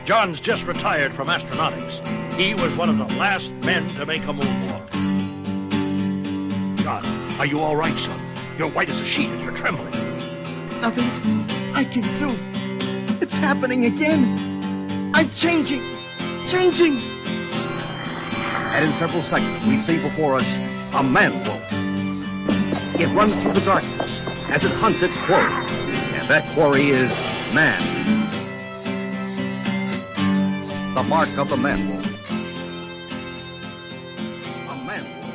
John's just retired from astronautics. He was one of the last men to make a moonwalk. John, are you all right, son? You're white as a sheet and you're trembling. Nothing I can do. It's happening again. I'm changing. And in several seconds, we see before us a man-wolf. It runs through the darkness as it hunts its quarry. And that quarry is man. The mark of the man-wolf. A man-wolf.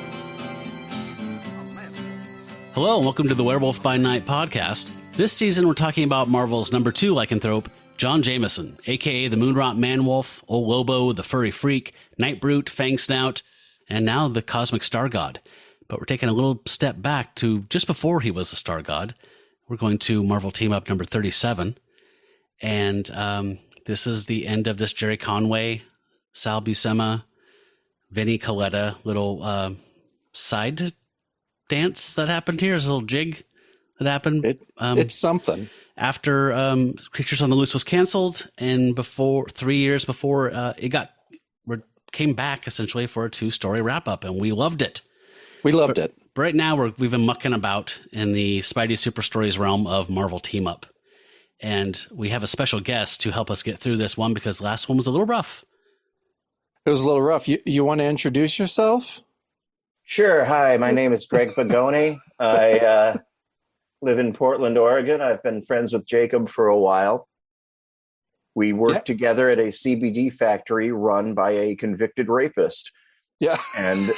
A man-wolf. Hello, and welcome to the Werewolf by Night podcast. This season, we're talking about Marvel's number 2 lycanthrope, John Jameson, a.k.a. the Moonrot Man-Wolf, Old Lobo, the Furry Freak, Night Brute, Fang Snout, and now the Cosmic Star God. But we're taking a little step back to just before he was a Star God. We're going to Marvel Team Up number 37. And this is the end of this Jerry Conway, Sal Buscema, Vinnie Coletta little side dance that happened here. There's a little jig that happened. It's something. After Creatures on the Loose was canceled, and 3 years before it came back essentially for a 2-story wrap up, and we loved it. We loved it. But right now we've been mucking about in the Spidey Super Stories realm of Marvel Team Up, and we have a special guest to help us get through this one because the last one was a little rough. It was a little rough. You want to introduce yourself? Sure. Hi, my name is Greg Bigoni. I live in Portland, Oregon. I've been friends with Jacob for a while. We worked together at a CBD factory run by a convicted rapist. Yeah. And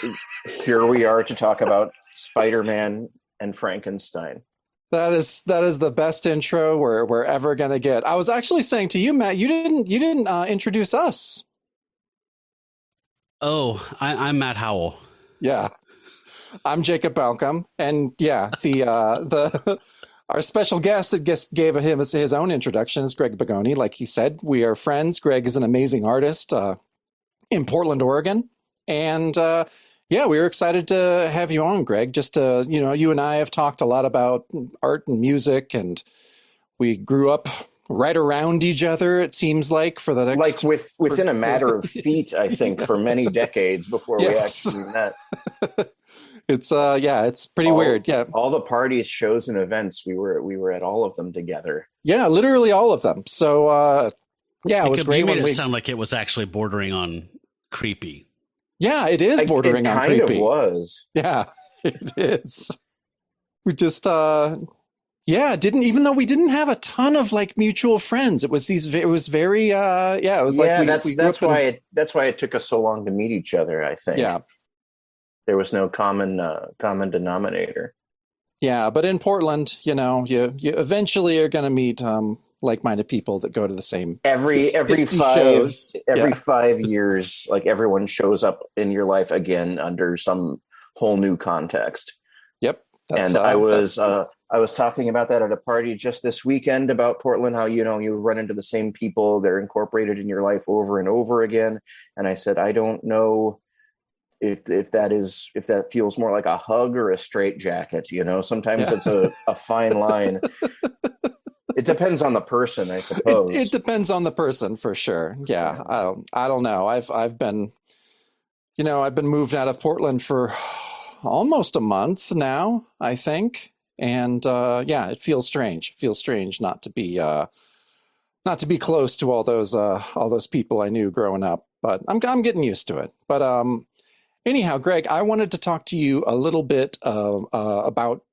here we are to talk about Spider-Man and Frankenstein. That is the best intro we're ever going to get. I was actually saying to you, Matt, you didn't introduce us. Oh, I'm Matt Howell. Yeah. I'm Jacob Balcom, and yeah, the our special guest that gave him his own introduction is Greg Bigoni. Like he said, we are friends. Greg is an amazing artist in Portland, Oregon, and we were excited to have you on, Greg. Just you and I have talked a lot about art and music, and we grew up right around each other. It seems like for the next within a matter of feet, I think, for many decades before we actually met. It's pretty weird. Yeah. All the parties, shows, and events, we were at all of them together. Yeah, literally all of them. So it was great. You made it sound like it was actually bordering on creepy. Yeah, it is bordering on creepy. It kind of was. Yeah, it is. We just didn't, even though we didn't have a ton of like mutual friends. It was that's why it took us so long to meet each other, I think. Yeah. There was no common denominator. Yeah, but in Portland, you eventually are going to meet like-minded people that go to the same every 5 years, like everyone shows up in your life again under some whole new context. Yep. And I was talking about that at a party just this weekend about Portland, how you run into the same people, they're incorporated in your life over and over again. And I said, I don't know if that feels more like a hug or a straitjacket, sometimes it's a fine line. It depends on the person, I suppose. It depends on the person for sure. Yeah. I don't know. I've been moved out of Portland for almost a month now, I think. And it feels strange. It feels strange not to be close to all those people I knew growing up, but I'm getting used to it. But anyhow, Greg, I wanted to talk to you a little bit about.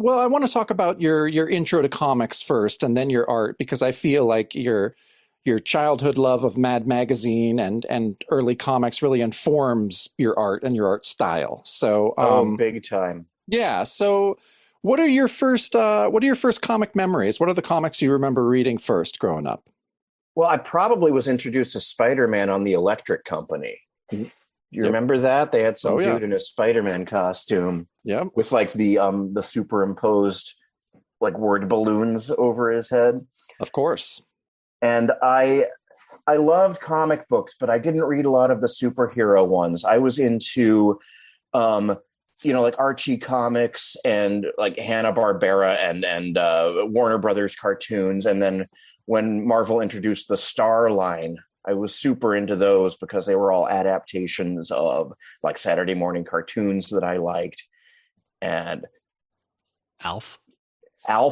Well, I want to talk about your intro to comics first, and then your art, because I feel like your childhood love of Mad Magazine and early comics really informs your art and your art style. So, big time. Yeah. So, what are your first comic memories? What are the comics you remember reading first growing up? Well, I probably was introduced to Spider-Man on the Electric Company. You remember that? They had some dude in a Spider-Man costume. Yeah. With like the superimposed like word balloons over his head. Of course. And I loved comic books, but I didn't read a lot of the superhero ones. I was into like Archie comics and like Hanna-Barbera and Warner Brothers cartoons. And then when Marvel introduced the Star line, I was super into those because they were all adaptations of like Saturday morning cartoons that I liked. And Alf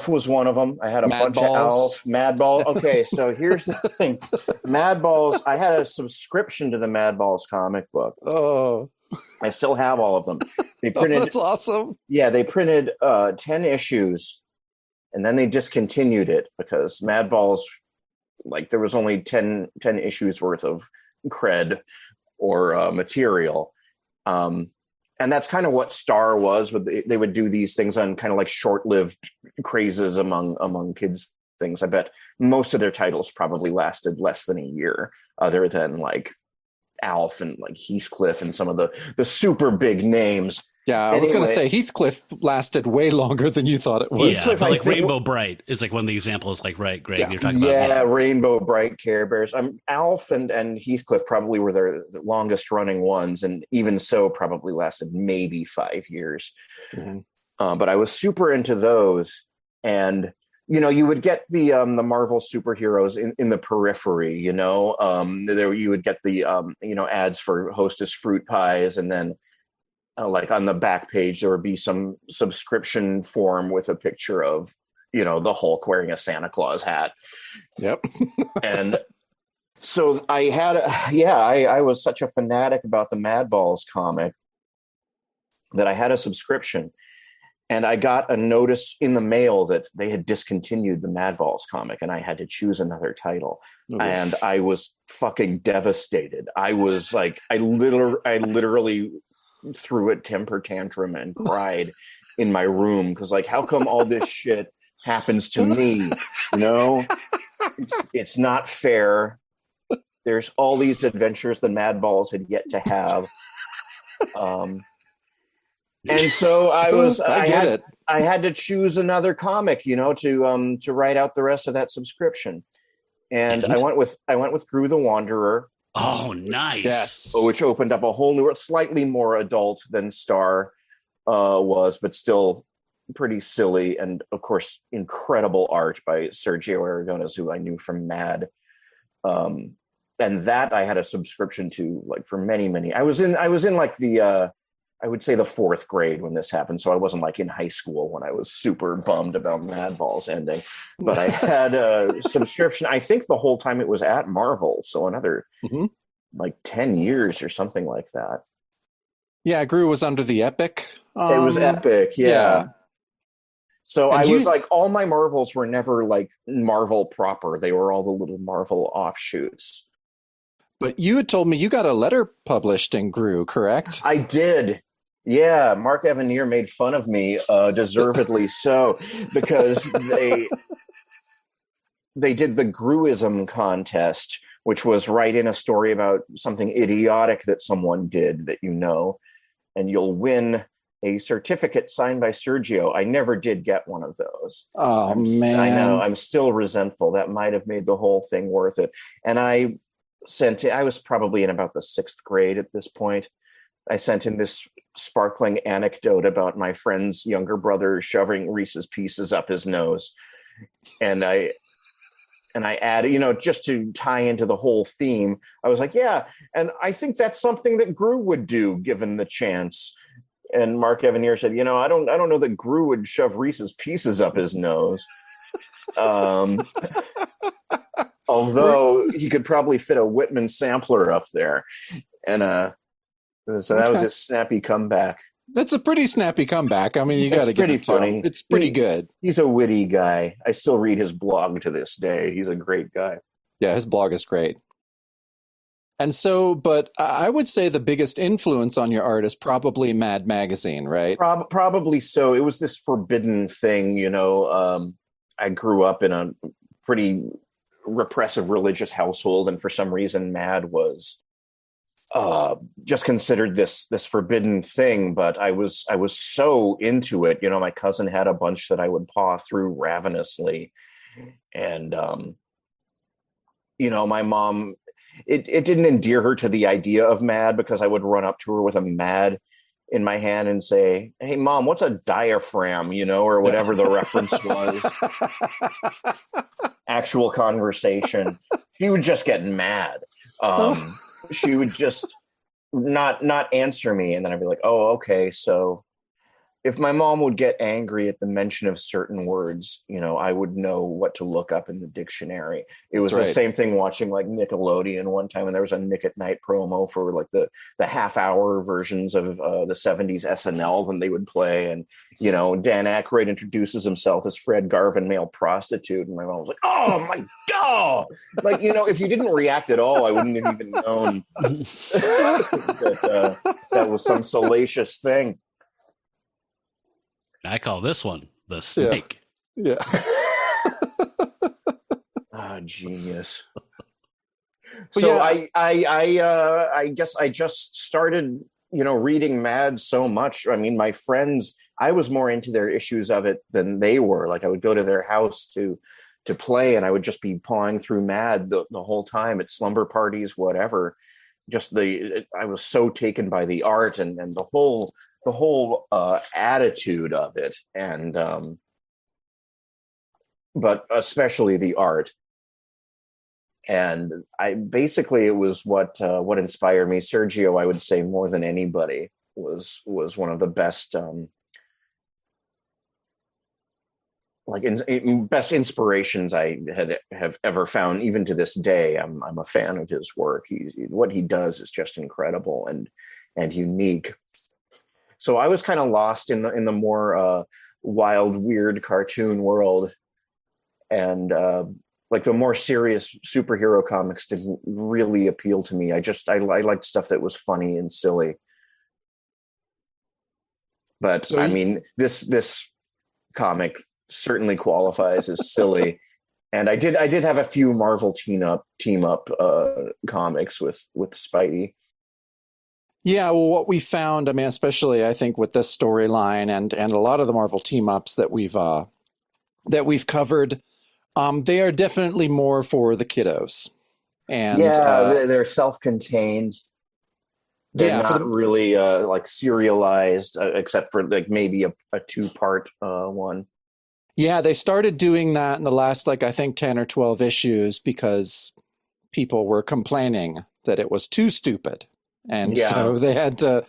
was one of them. I had a bunch of Alf, Madballs. Okay, so here's the thing. Madballs, I had a subscription to the Madballs comic book. Oh, I still have all of them. They printed that's awesome. Yeah, they printed 10 issues and then they discontinued it because Madballs, like there was only 10 issues worth of cred or material. And that's kind of what Star was. They would do these things on kind of like short-lived crazes among kids things. I bet most of their titles probably lasted less than a year, other than like Alf and like Heathcliff and some of the super big names. Yeah, I was going to say Heathcliff lasted way longer than you thought it would. Yeah, but like Rainbow Bright is like one of the examples, like, right, Greg, Yeah. you're talking about. Yeah, Rainbow Bright, Care Bears. Alf and Heathcliff probably were their longest running ones, and even so probably lasted maybe 5 years. Mhm. But I was super into those, and you know, you would get the Marvel superheroes in the periphery. You know, there you would get the ads for Hostess fruit pies, and then like on the back page there would be some subscription form with a picture of the Hulk wearing a Santa Claus hat. Yep. And so I had I was such a fanatic about the Madballs comic that I had a subscription, and I got a notice in the mail that they had discontinued the Madballs comic and I had to choose another title. Oof. And I was fucking devastated. I was like, I literally threw a temper tantrum and cried in my room because, like, how come all this shit happens to me? It's not fair. There's all these adventures the Madballs had yet to have. And so I had to choose another comic, to write out the rest of that subscription. And I went with Gru the Wanderer. Oh, nice. Yes. Which opened up a whole new world, slightly more adult than Star was, but still pretty silly. And of course, incredible art by Sergio Aragonés, who I knew from Mad. And that I had a subscription to, like, for many, many. I was in like the I would say the 4th grade when this happened. So I wasn't like in high school when I was super bummed about Madballs ending, but I had a subscription, I think the whole time it was at Marvel. So another like 10 years or something like that. Yeah, Gru was under the Epic. It was Epic. Yeah. So And I was like, all my Marvels were never like Marvel proper. They were all the little Marvel offshoots. But you had told me you got a letter published in Gru, correct? I did. Yeah, Mark Evanier made fun of me, deservedly so, because they did the Gruism contest, which was write in a story about something idiotic that someone did that and you'll win a certificate signed by Sergio. I never did get one of those. Oh, man. I know. I'm still resentful. That might have made the whole thing worth it. And I was probably in about the 6th grade at this point. I sent in this sparkling anecdote about my friend's younger brother shoving Reese's Pieces up his nose. And I added, just to tie into the whole theme, I was like, yeah, and I think that's something that Gru would do given the chance. And Mark Evanier said, I don't know that Gru would shove Reese's Pieces up his nose. Although he could probably fit a Whitman sampler up there. And so that was his snappy comeback. That's a pretty snappy comeback. I mean, you got to get it funny. It's pretty good. He's a witty guy. I still read his blog to this day. He's a great guy. Yeah, his blog is great. And so, but I would say the biggest influence on your art is probably Mad Magazine, right? Probably so. It was this forbidden thing, I grew up in a pretty repressive religious household, and for some reason Mad was just considered this forbidden thing, but I was so into it. My cousin had a bunch that I would paw through ravenously, and my mom, it didn't endear her to the idea of Mad because I would run up to her with a Mad in my hand and say, "Hey Mom, what's a diaphragm?" Or whatever the reference was. actual conversation, she would just get mad. She would just not answer me, and then I'd be like, oh, okay. So if my mom would get angry at the mention of certain words, I would know what to look up in the dictionary. It was the same thing watching like Nickelodeon one time, and there was a Nick at Night promo for like the half-hour versions of the 70s SNL when they would play. And, Dan Aykroyd introduces himself as Fred Garvin, male prostitute. And my mom was like, oh my God. Like, if you didn't react at all, I wouldn't have even known that was some salacious thing. I call this one the snake. Yeah. Genius. So I guess I just started, reading Mad so much. I mean, my friends, I was more into their issues of it than they were. Like I would go to their house to play, and I would just be pawing through Mad the whole time at slumber parties, whatever. I was so taken by the art and the whole attitude of it, and but especially the art. And it was what inspired me. Sergio, I would say more than anybody, was one of the best best inspirations I have ever found. Even to this day, I'm a fan of his work. What he does is just incredible and unique. So I was kind of lost in the more wild, weird cartoon world, and like the more serious superhero comics didn't really appeal to me. I liked stuff that was funny and silly. But I mean, this comic certainly qualifies as silly. And I did have a few Marvel team up comics with Spidey. Yeah, well, what we found, I mean, especially I think with this storyline and a lot of the Marvel team ups that we've covered, they are definitely more for the kiddos. And they're self-contained. They're not really like serialized, except for like maybe a 2-part one. Yeah, they started doing that in the last, I think 10 or 12 issues because people were complaining that it was too stupid. And so they had to,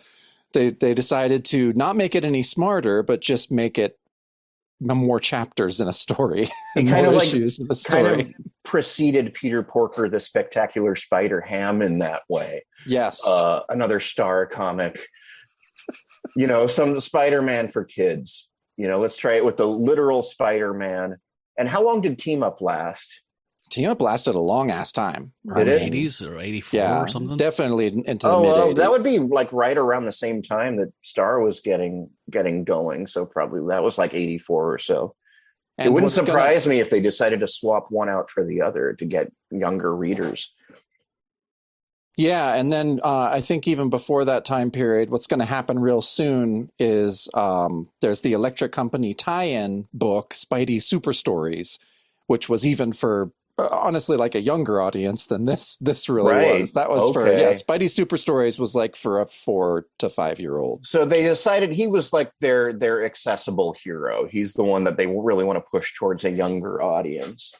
they decided to not make it any smarter, but just make it more chapters in a story. And kind more of issues in a story. Kind of preceded Peter Porker, the Spectacular Spider-Ham in that way. Yes. Another Star comic. Some Spider-Man for kids. Let's try it with the literal Spider-Man. And how long did Team Up last? Team Up lasted a long ass time. Did it? 80s or 84 or something? Definitely into the mid 80s. That would be like right around the same time that Star was getting going. So probably that was like 84 or so. And it wouldn't surprise me if they decided to swap one out for the other to get younger readers. Yeah, and then I think even before that time period, what's going to happen real soon is there's the Electric Company tie-in book, Spidey Super Stories, which was even for honestly like a younger audience than this really was. That was for Spidey Super Stories was like for a 4 to 5 year old. So they decided he was like their accessible hero. He's the one that they really want to push towards a younger audience.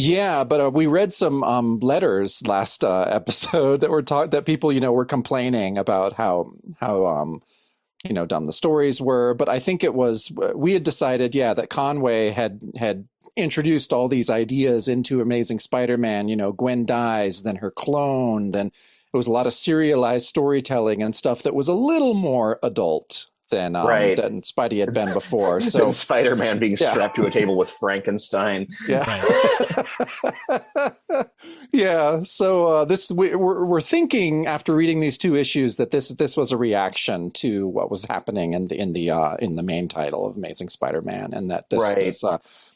Yeah, but we read some letters last episode that were that people were complaining about how dumb the stories were. But I think it was we had decided that Conway had introduced all these ideas into Amazing Spider-Man. Gwen dies, then her clone, then it was a lot of serialized storytelling and stuff that was a little more adult than Spidey had been before. So Spider-Man being strapped to a table with Frankenstein. Yeah. Yeah. So we're thinking after reading these 2 issues that this was a reaction to what was happening in the main title of Amazing Spider-Man, and that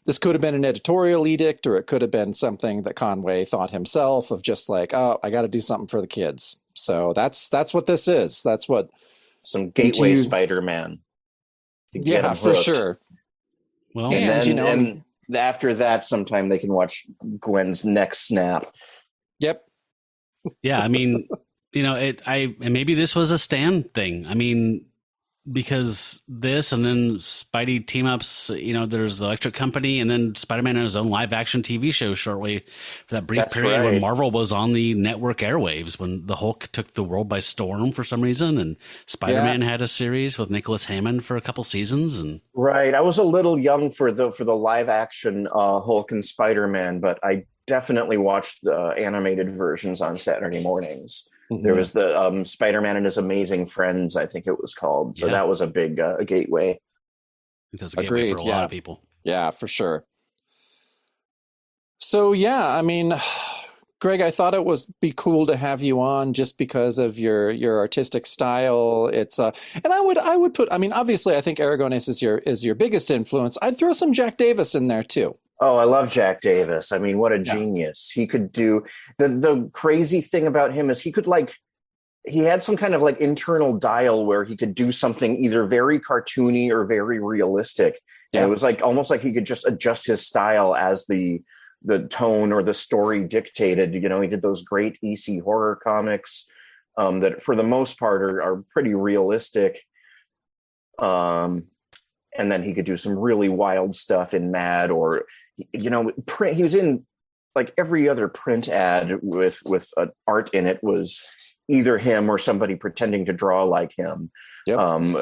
this could have been an editorial edict, or it could have been something that Conway thought himself of, just like, oh, I got to do something for the kids. So that's what this is. That's what. Some gateway Spider-Man. Yeah, for sure. Well, and after that, sometime they can watch Gwen's neck snap. Yep. Yeah, I mean, and maybe this was a Stan thing. I mean, because this and then Spidey team ups, there's Electric Company and then Spider-Man had his own live action TV show shortly for that brief period when Marvel was on the network airwaves, when the Hulk took the world by storm for some reason, and Spider-Man had a series with Nicholas Hammond for a couple seasons. And right, I was a little young for the live action Hulk and Spider-Man, but I definitely watched the animated versions on Saturday mornings. There was the Spider-Man and His Amazing Friends, I think it was called. So that was a big gateway. It does a gateway for a lot of people. Yeah, for sure. So, yeah, I mean, Greg, I thought it was be cool to have you on just because of your artistic style. It's and I would put, I mean, obviously, I think Aragonés is your biggest influence. I'd throw some Jack Davis in there too. Oh, I love Jack Davis. I mean, what a genius. He could do the crazy thing about him is he had some kind of like internal dial where he could do something either very cartoony or very realistic. Yeah. And it was like almost like he could just adjust his style as the tone or the story dictated. He did those great EC horror comics that for the most part are pretty realistic. And then he could do some really wild stuff in Mad, or print. He was in like every other print ad with art in it was either him or somebody pretending to draw like him. Yep.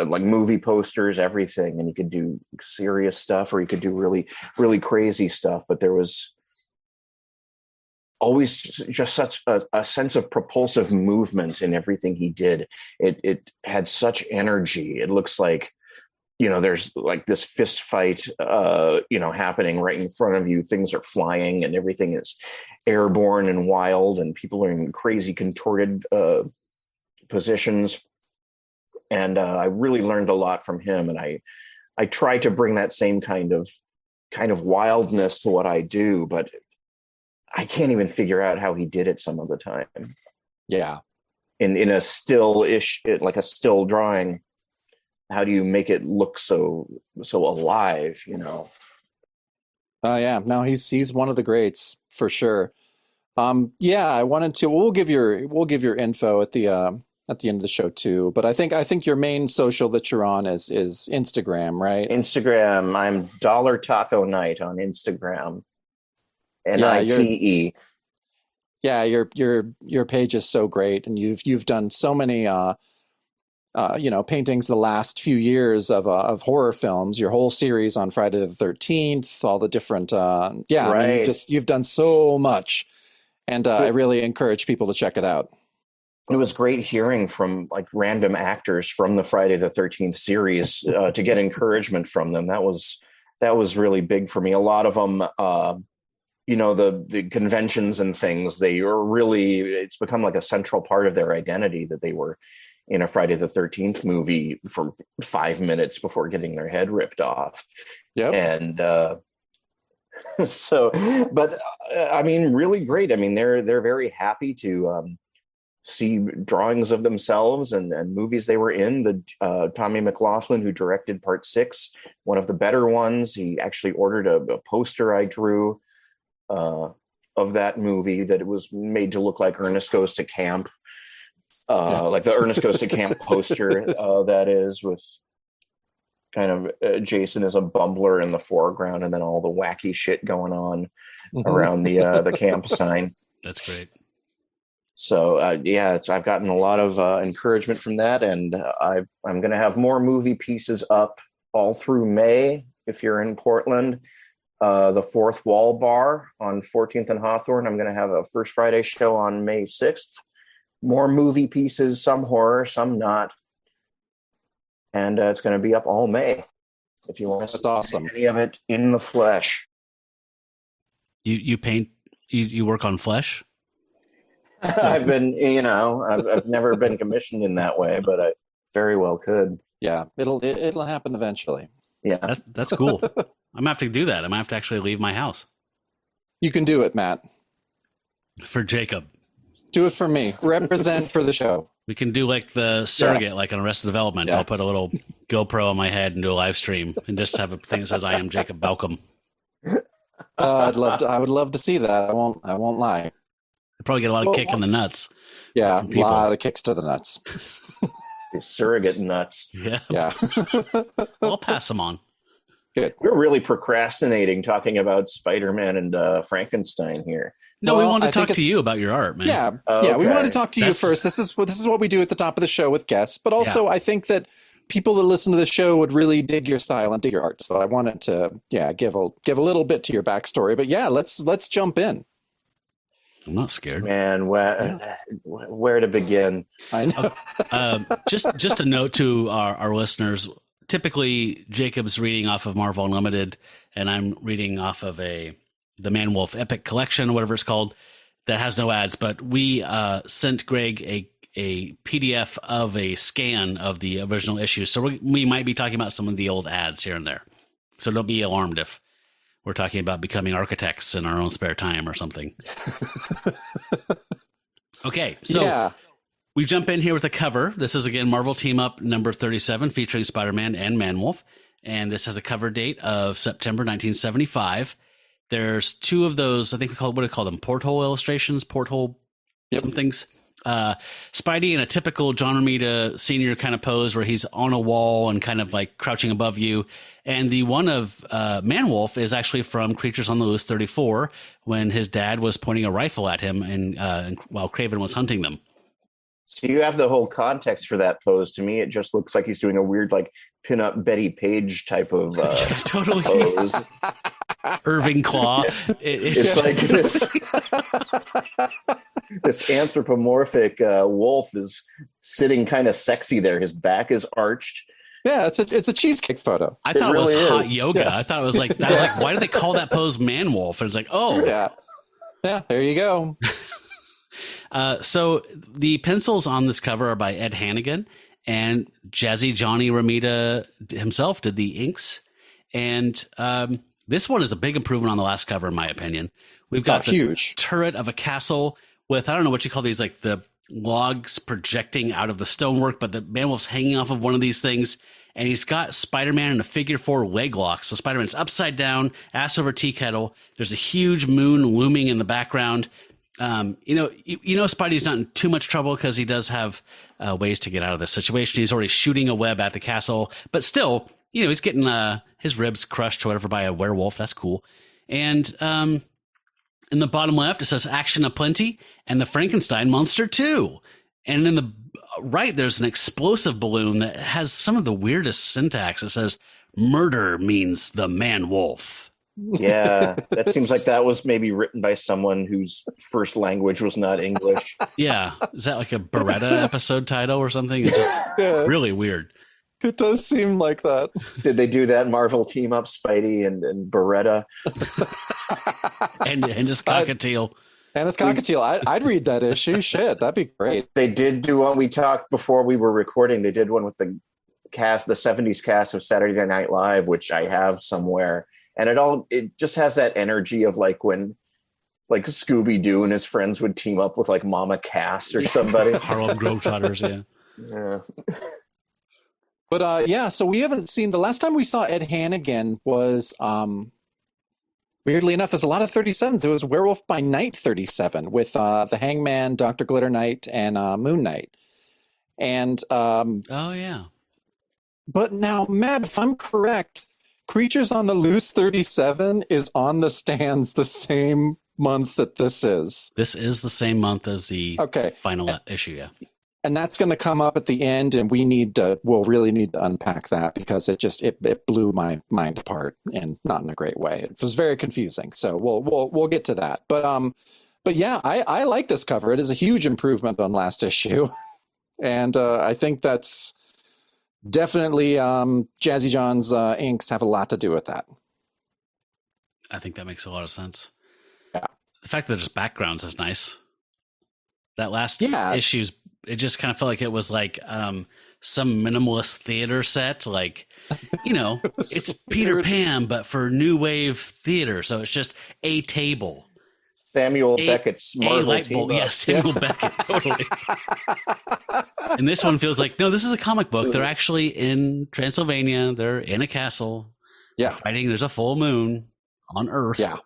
Like movie posters, everything. And he could do serious stuff, or he could do really, really crazy stuff. But there was always just such a sense of propulsive movement in everything he did. It had such energy. It looks like, there's like this fist fight, happening right in front of you. Things are flying and everything is airborne and wild, and people are in crazy contorted positions. And I really learned a lot from him. And I try to bring that same kind of wildness to what I do, but I can't even figure out how he did it some of the time. Yeah. In a still-ish, like a still drawing, how do you make it look so alive, Oh yeah, no, he's one of the greats for sure. I wanted to. We'll give your info at the end of the show too. But I think your main social that you're on is Instagram, right? Instagram. I'm Dollar Taco Night on Instagram. NITE. Yeah, your page is so great, and you've done so many paintings the last few years of horror films, your whole series on Friday the 13th, all the different, right. I mean, you've done so much, and I really encourage people to check it out. It was great hearing from like random actors from the Friday the 13th series to get encouragement from them. That was really big for me. A lot of them, the conventions and things, it's become like a central part of their identity that they were in a Friday the 13th movie for 5 minutes before getting their head ripped off. Yep. And I mean, really great. I mean, they're very happy to see drawings of themselves and movies they were in. The Tommy McLaughlin, who directed Part 6, one of the better ones, he actually ordered a poster I drew of that movie that it was made to look like Ernest Goes to Camp. Like the Ernest Goes to Camp poster that is, with kind of Jason as a bumbler in the foreground and then all the wacky shit going on around the camp sign. That's great. So I've gotten a lot of encouragement from that, and I'm going to have more movie pieces up all through May. If you're in Portland, the Fourth Wall Bar on 14th and Hawthorne, I'm going to have a First Friday show on May 6th. More movie pieces, some horror, some not. And it's going to be up all May. If you want to see any of it in the flesh. You paint, you work on flesh? I've been, I've never been commissioned in that way, but I very well could. Yeah, it'll happen eventually. Yeah. That's cool. I'm going to have to do that. I'm going to have to actually leave my house. You can do it, Matt. For Jacob. Do it for me. Represent for the show. We can do like the surrogate, like on Arrested Development. Yeah. I'll put a little GoPro on my head and do a live stream and just have a thing that says I am Jacob Balcom. I would love to see that. I won't lie. I'd probably get a lot of kick in the nuts. Yeah, a lot of kicks to the nuts. The surrogate nuts. Yeah. I'll pass them on. Good. We're really procrastinating talking about Spider-Man and Frankenstein here. No, we wanted to talk to you about your art, man. Yeah, Okay. we wanted to talk to you first. This is what we do at the top of the show with guests, but also I think that people that listen to the show would really dig your style and dig your art. So I wanted to give a little bit to your backstory. But let's jump in. I'm not scared, man. Where to begin? I know. Just a note to our listeners. Typically, Jacob's reading off of Marvel Unlimited, and I'm reading off of the Man-Wolf Epic Collection, whatever it's called, that has no ads. But we sent Greg a PDF of a scan of the original issue, so we might be talking about some of the old ads here and there. So don't be alarmed if we're talking about becoming architects in our own spare time or something. Okay, so we jump in here with a cover. This is, again, Marvel Team Up number 37, featuring Spider-Man and Man-Wolf. And this has a cover date of September 1975. There's two of those, I think what do we call them? Porthole illustrations, somethings. Spidey in a typical John Romita Sr. kind of pose where he's on a wall and kind of like crouching above you. And the one of Man-Wolf is actually from Creatures on the Loose 34, when his dad was pointing a rifle at him and while Kraven was hunting them. So you have the whole context for that pose. To me, it just looks like he's doing a weird, like, pin-up Betty Page type of totally pose. Irving Claw. It's like this anthropomorphic wolf is sitting kind of sexy there. His back is arched. Yeah, it's a cheesecake photo. I thought it was really hot is. yoga. Yeah. I thought it was like, I was like, why do they call that pose Man-Wolf? And it's like, oh. Yeah, there you go. So the pencils on this cover are by Ed Hannigan, and Jazzy Johnny Romita himself did the inks. And this one is a big improvement on the last cover, in my opinion. We've got the huge turret of a castle with, I don't know what you call these, like the logs projecting out of the stonework, but the Man-Wolf's hanging off of one of these things, and he's got Spider-Man in a figure 4 leg lock. So Spider-Man's upside down, ass over tea kettle. There's a huge moon looming in the background. Spidey's not in too much trouble because he does have ways to get out of this situation. He's already shooting a web at the castle, but still, he's getting his ribs crushed or whatever by a werewolf. That's cool. And in the bottom left, it says action aplenty and the Frankenstein monster too. And in the right, there's an explosive balloon that has some of the weirdest syntax. It says murder means the Man-Wolf. Yeah, that seems like that was maybe written by someone whose first language was not English. Yeah. Is that like a Beretta episode title or something? It's just really weird. It does seem like that. Did they do that Marvel Team Up, Spidey and Beretta? and his cockatiel. And his cockatiel. I'd read that issue. Shit, that'd be great. They did do one. We talked before we were recording. They did one with the 70s cast of Saturday Night Live, which I have somewhere. And it just has that energy of like when like Scooby-Doo and his friends would team up with like Mama Cass or somebody. Harlem Globetrotters, yeah. But so we haven't seen, the last time we saw Ed Hannigan was weirdly enough, there's a lot of 37s. It was Werewolf by Night 37 with the Hangman, Dr. Glitter Knight, and Moon Knight. And oh yeah. But now, Matt, if I'm correct, Creatures on the Loose 37 is on the stands the same month that this is. This is the same month as the final issue, yeah. And that's going to come up at the end, and we'll really need to unpack that because it blew my mind apart, and not in a great way. It was very confusing. So we'll get to that. But yeah, I like this cover. It is a huge improvement on last issue, and I think that's definitely Jazzy John's inks have a lot to do with that. I think that makes a lot of sense. Yeah, the fact that there's backgrounds is nice. That last issue's, it just kind of felt like it was like some minimalist theater set, like, it's Peter Pan, but for new wave theater. So it's just a table. Samuel Beckett's Marvel light bulb. Yeah, Samuel Beckett, totally. And this one feels like, no, this is a comic book. They're actually in Transylvania. They're in a castle. Yeah. Fighting. There's a full moon on Earth. Yeah.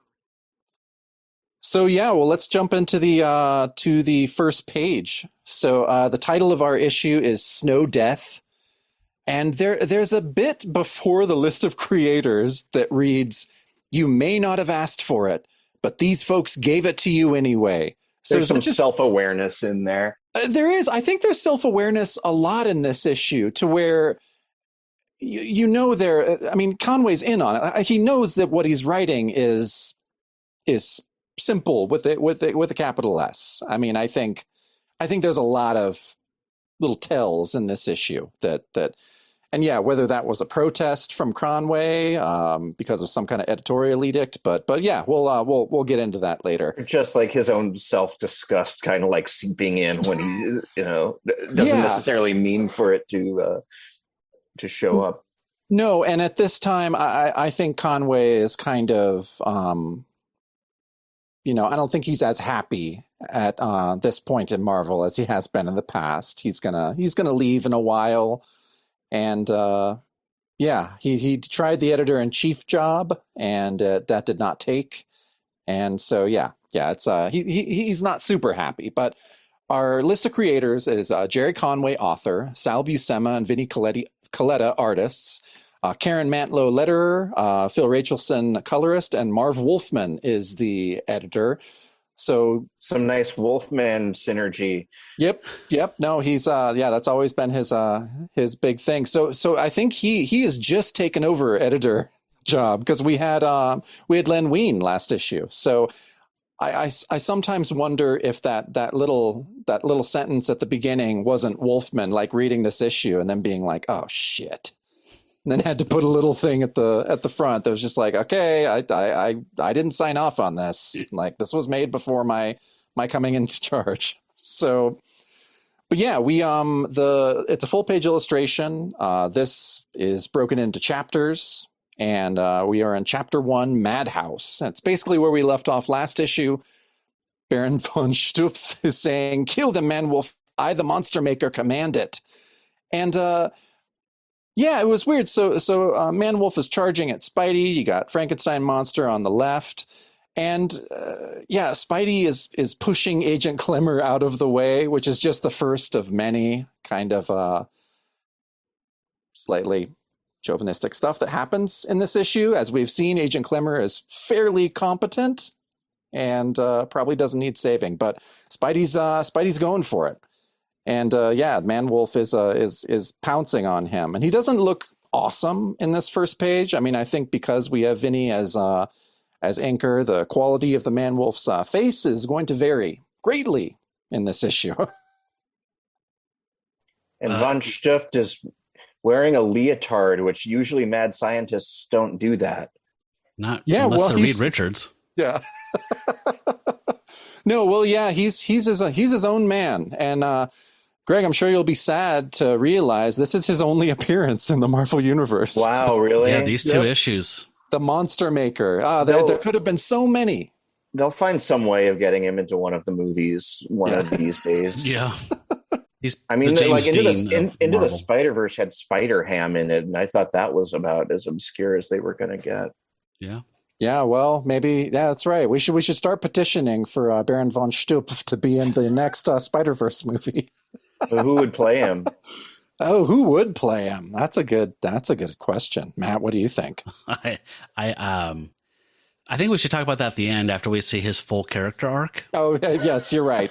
So yeah, well, let's jump into the first page. So the title of our issue is Snow Death, and there's a bit before the list of creators that reads, "You may not have asked for it, but these folks gave it to you anyway." So there's some self-awareness in there. There is. I think there's self-awareness a lot in this issue, to where you know there. I mean, Conway's in on it. He knows that what he's writing is simple with a capital S. I mean, I think there's a lot of little tells in this issue that and yeah, whether that was a protest from Conway because of some kind of editorial edict, but yeah, we'll get into that later. Just like his own self-disgust kind of like seeping in when he doesn't necessarily mean for it to show up. No, and at this time I think Conway is kind of I don't think he's as happy at this point in Marvel as he has been in the past. He's gonna leave in a while. And he tried the editor-in-chief job, and that did not take. And so it's he's not super happy. But our list of creators is Jerry Conway, author; Sal Buscema and Vinnie Coletta, artists; Karen Mantlo, letterer; Phil Rachelson, colorist; and Marv Wolfman is the editor. So some nice Wolfman synergy. Yep. No, he's that's always been his big thing. So I think he has just taken over editor job, because we had Len Wein last issue. So I sometimes wonder if that little sentence at the beginning wasn't Wolfman like reading this issue and then being like, oh shit. And then had to put a little thing at the front that was just like, okay, I didn't sign off on this. Like, this was made before my coming into charge. So, but yeah, it's a full page illustration. This is broken into chapters, and we are in chapter 1, Madhouse. And it's basically where we left off last issue. Baron von Stumpf is saying, "Kill them, Manwolf. I, the monster maker, command it." And yeah, it was weird. So Manwolf is charging at Spidey. You got Frankenstein monster on the left. And Spidey is pushing Agent Klimmer out of the way, which is just the first of many kind of slightly chauvinistic stuff that happens in this issue. As we've seen, Agent Klimmer is fairly competent and probably doesn't need saving. But Spidey's going for it. And Manwolf is pouncing on him, and he doesn't look awesome in this first page. I mean, I think because we have Vinny as anchor, the quality of the Manwolf's face is going to vary greatly in this issue. And von Stuft is wearing a leotard, which usually mad scientists don't do that. Unless they're Reed Richards. Yeah. No, well, yeah, he's his own man, and Greg, I'm sure you'll be sad to realize this is his only appearance in the Marvel Universe. Wow, really? Yeah, these two issues. The Monster Maker. There could have been so many. They'll find some way of getting him into one of the movies of these days. Yeah. Into the Spider-Verse had Spider-Ham in it, and I thought that was about as obscure as they were going to get. Yeah. Yeah, well, maybe that's right. We should start petitioning for Baron von Stumpf to be in the next Spider-Verse movie. So who would play him? Oh, who would play him? That's a good question. Matt, what do you think? I think we should talk about that at the end after we see his full character arc. Oh, yes, you're right.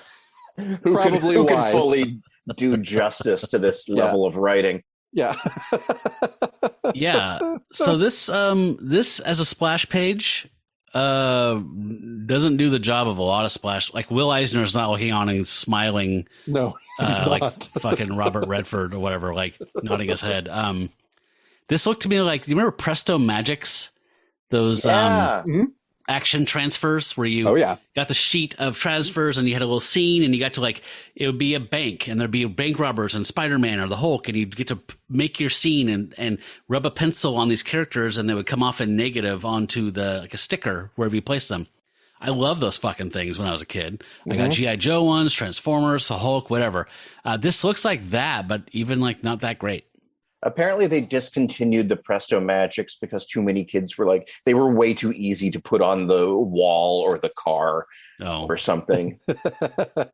Who can fully do justice to this level of writing? Yeah. Yeah. So this as a splash page doesn't do the job of a lot of splash. Like, Will Eisner's not looking on and smiling. No, he's not. Like fucking Robert Redford or whatever, like nodding his head. This looked to me like, do you remember Presto Magics? Those action transfers where you got the sheet of transfers and you had a little scene and you got to, like, it would be a bank and there'd be bank robbers and Spider-Man or the Hulk, and you'd get to make your scene and rub a pencil on these characters and they would come off in negative onto like a sticker wherever you place them. I love those fucking things when I was a kid. I got G.I. Joe ones, Transformers, the Hulk, whatever. This looks like that, but even like not that great. Apparently they discontinued the Presto Magics because too many kids were like, they were way too easy to put on the wall or the car or something.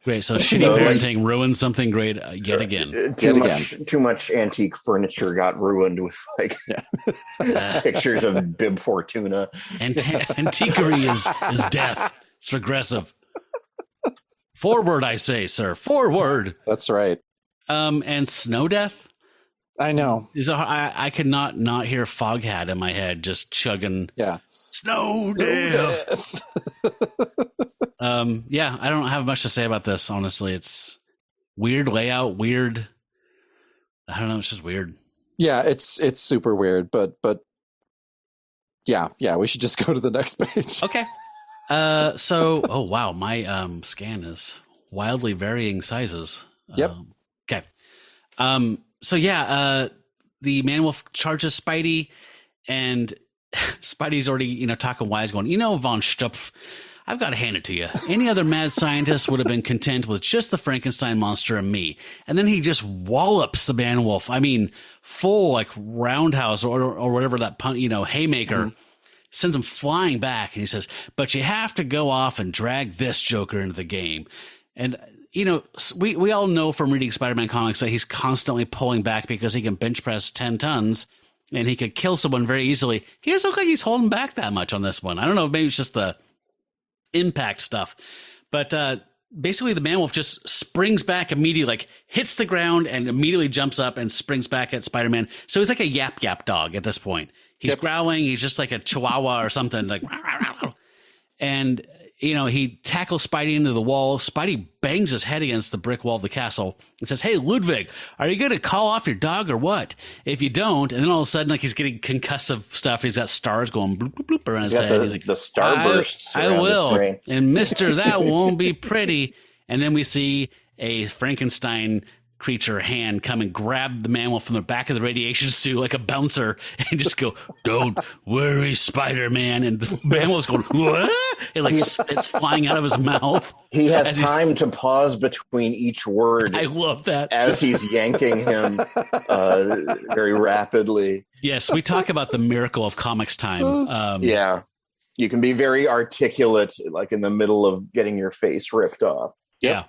Great. So shitty parenting ruined something great yet again. Too much antique furniture got ruined with like pictures of Bib Fortuna. Antiquery is death. It's regressive. Forward, I say, sir. Forward. That's right. And Snow Death? I know. I could not hear Foghat in my head just chugging. Yeah. Snow Death. Yeah, I don't have much to say about this, honestly. It's weird layout, weird. I don't know, it's just weird. Yeah, it's super weird, but yeah, we should just go to the next page. Okay. Oh wow, my scan is wildly varying sizes. Yep. Okay. So yeah, the Man-Wolf charges Spidey, and Spidey's already, talking wise, going, von Stupf, I've got to hand it to you. Any other mad scientist would have been content with just the Frankenstein monster and me. And then he just wallops the Man-Wolf. I mean, full like roundhouse or whatever that haymaker. Mm-hmm. Sends him flying back, and he says, but you have to go off and drag this Joker into the game. And we all know from reading Spider-Man comics that he's constantly pulling back because he can bench press 10 tons and he could kill someone very easily. He doesn't look like he's holding back that much on this one. I don't know, maybe it's just the impact stuff. But basically the Man-Wolf just springs back immediately, like hits the ground and immediately jumps up and springs back at Spider-Man. So he's like a yap dog at this point. He's growling. He's just like a chihuahua or something, like, and he tackles Spidey into the wall. Spidey bangs his head against the brick wall of the castle and says, "Hey, Ludwig, are you going to call off your dog or what? If you don't," and then all of a sudden, like he's getting concussive stuff. He's got stars going bloop, bloop, bloop around his head. He's like, the starbursts. I will. And Mister, that won't be pretty. And then we see a Frankenstein creature hand come and grab the Man-Wolf from the back of the radiation suit like a bouncer and just go, "Don't worry, Spider-Man." And the Man-Wolf's going, "What?" And like it's flying out of his mouth. He has time to pause between each word. I love that. As he's yanking him very rapidly. Yes, we talk about the miracle of comics time. Yeah. You can be very articulate, like in the middle of getting your face ripped off. Yeah.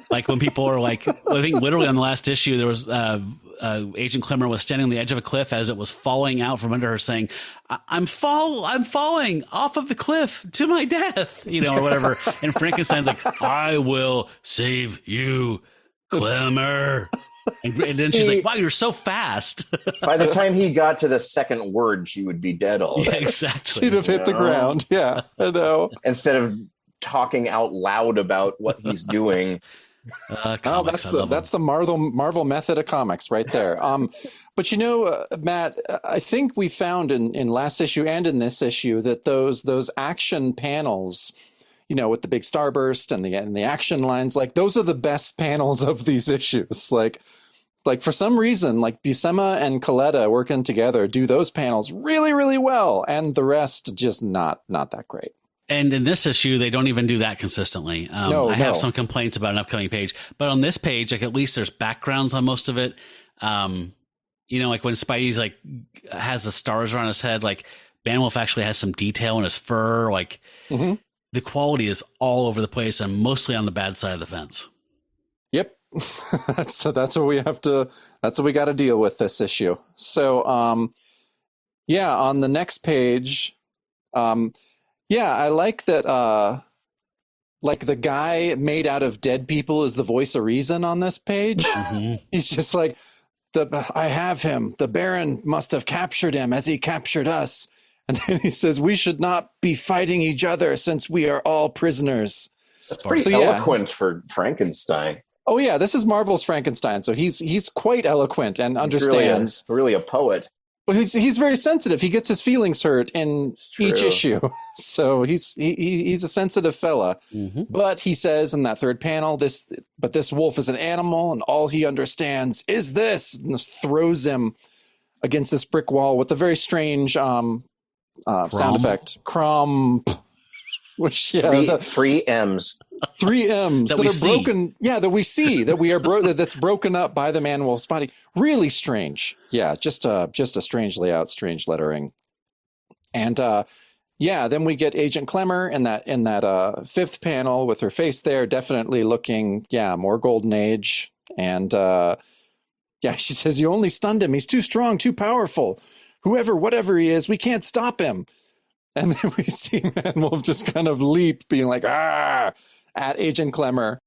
Like when people are like, I think literally on the last issue, there was Agent Klimmer was standing on the edge of a cliff as it was falling out from under her saying, I'm falling off of the cliff to my death, or whatever. And Frankenstein's like, "I will save you, Klimmer." And then she's like, "Wow, you're so fast." By the time he got to the second word, she would be dead already. Yeah, exactly. She'd have hit the ground. Yeah, I know. Instead of talking out loud about what he's doing. That's the Marvel method of comics right there. But Matt, I think we found in last issue and in this issue that those action panels, with the big starburst and the action lines, like those are the best panels of these issues. Like for some reason, like Buscema and Coletta working together do those panels really, really well, and the rest just not that great. And in this issue, they don't even do that consistently. I have some complaints about an upcoming page, but on this page, like at least there's backgrounds on most of it. Like when Spidey's like has the stars around his head, like Man-Wolf actually has some detail in his fur. Like the quality is all over the place and mostly on the bad side of the fence. Yep. That's what we have to. That's what we got to deal with this issue. So, on the next page, yeah, I like that. Like the guy made out of dead people is the voice of reason on this page. Mm-hmm. He's just like, I have him. The Baron must have captured him as he captured us. And then he says, we should not be fighting each other since we are all prisoners. That's pretty eloquent for Frankenstein. Oh yeah, this is Marvel's Frankenstein. So he's quite eloquent and understands. Really a poet. Well, he's very sensitive. He gets his feelings hurt in each issue. So he's a sensitive fella. Mm-hmm. But he says in that third panel, this wolf is an animal and all he understands is this, and this throws him against this brick wall with a very strange sound effect. Crump. Which three M's. 3 M's That that we are see. broken. Yeah, that we see, that we are that's broken up by the man wolf's body. Really strange. Yeah, just a strange layout, strange lettering. And yeah, then we get Agent Klimmer in that 5th panel with her face there, definitely looking, more golden age. And she says, "You only stunned him. He's too strong, too powerful. Whatever he is, we can't stop him." And then we see Man Wolf just kind of leap, being like, "Ah!" at Agent Klimmer.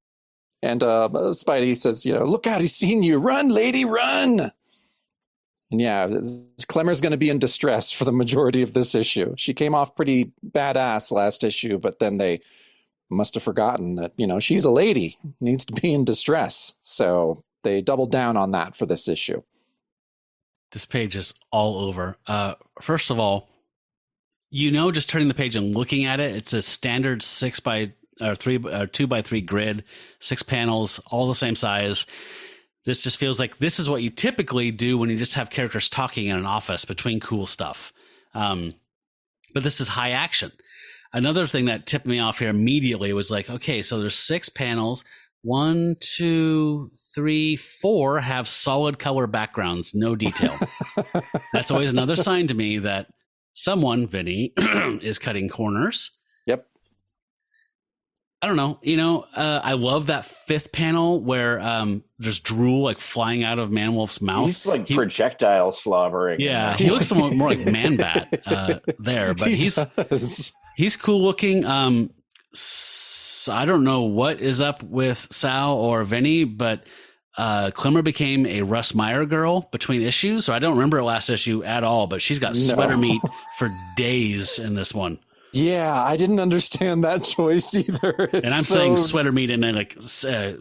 And Spidey says, "Look out, he's seen you. Run, lady, run." And yeah, Klimmer's going to be in distress for the majority of this issue. She came off pretty badass last issue, but then they must have forgotten that, she's a lady, needs to be in distress. So they doubled down on that for this issue. This page is all over. First of all, just turning the page and looking at it, it's a standard 2x3 grid, 6 panels, all the same size. This just feels like this is what you typically do when you just have characters talking in an office between cool stuff. But this is high action. Another thing that tipped me off here immediately was like, okay, so there's 6 panels. 1, 2, 3, 4 have solid color backgrounds, no detail. That's always another sign to me that someone, Vinny, is cutting corners. Yep. I don't know. I love that 5th panel where there's drool like flying out of Man Wolf's mouth. He's like projectile slobbering. Yeah, he looks more like Man Bat there, but he's cool looking. I don't know what is up with Sal or Vinny, but Klimmer became a Russ Meyer girl between issues. So I don't remember her last issue at all, but she's got sweater meat for days in this one. Yeah, I didn't understand that choice either. And I'm saying sweater meat in a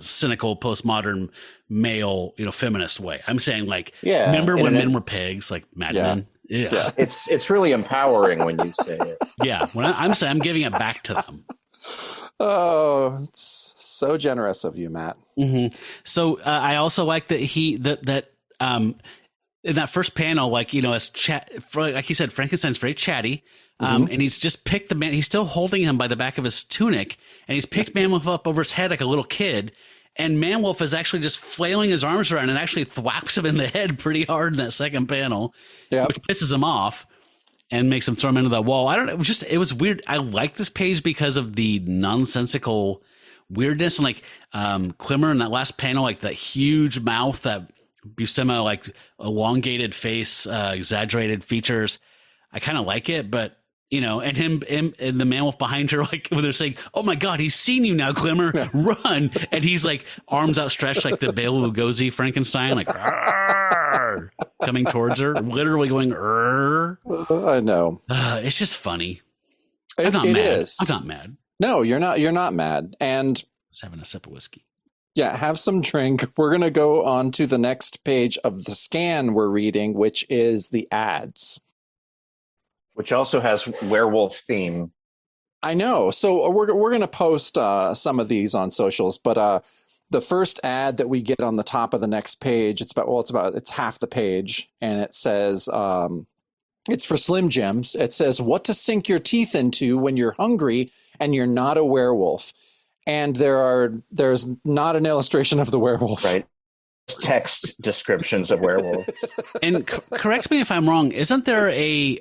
cynical postmodern male, feminist way. I'm saying remember when men were pigs, like Mad Men? Yeah. It's really empowering when you say it. Yeah, when I'm saying I'm giving it back to them. Oh, it's so generous of you, Matt. Mm-hmm. So I also like that in that first panel, like you said, Frankenstein's very chatty. And he's just picked the man. He's still holding him by the back of his tunic, and he's picked Man Wolf up over his head like a little kid. And Man Wolf is actually just flailing his arms around and actually thwacks him in the head pretty hard in that second panel, which pisses him off and makes him throw him into the wall. I don't know. It was weird. I like this page because of the nonsensical weirdness and Klimmer in that last panel, like that huge mouth, that Buscema like elongated face, exaggerated features. I kind of like it, but. And him and the Man Wolf behind her, like when they're saying, "Oh my God, he's seen you now, Klimmer, run!" And he's like arms outstretched, like the Bela Lugosi Frankenstein, like coming towards her, literally going. I know. It's just funny. It is. I'm not mad. No, you're not. You're not mad. And Just having a sip of whiskey. Yeah, have some drink. We're gonna go on to the next page of the scan we're reading, which is the ads. Which also has werewolf theme. I know. So we're going to post some of these on socials, but the first ad that we get on the top of the next page, it's half the page, and it says it's for Slim Jims. It says what to sink your teeth into when you're hungry and you're not a werewolf. And there's not an illustration of the werewolf. Right. Text descriptions of werewolves. And correct me if I'm wrong. Isn't there a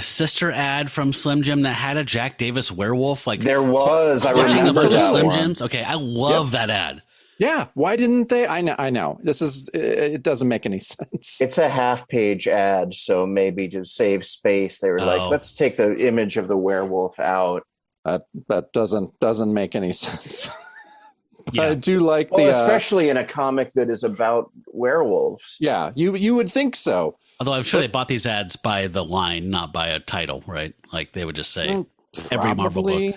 sister ad from Slim Jim that had a Jack Davis werewolf? Like there was. I watching a remember bunch of that Slim one. Jims. Okay, I love that ad. Yeah. Why didn't they? I know. It doesn't make any sense. It's a half-page ad, so maybe to save space, they were like, let's take the image of the werewolf out. That doesn't make any sense. Yeah. I do like especially in a comic that is about werewolves. Yeah, you would think so. Although I'm sure they bought these ads by the line, not by a title, right? Like they would just say every Marvel book.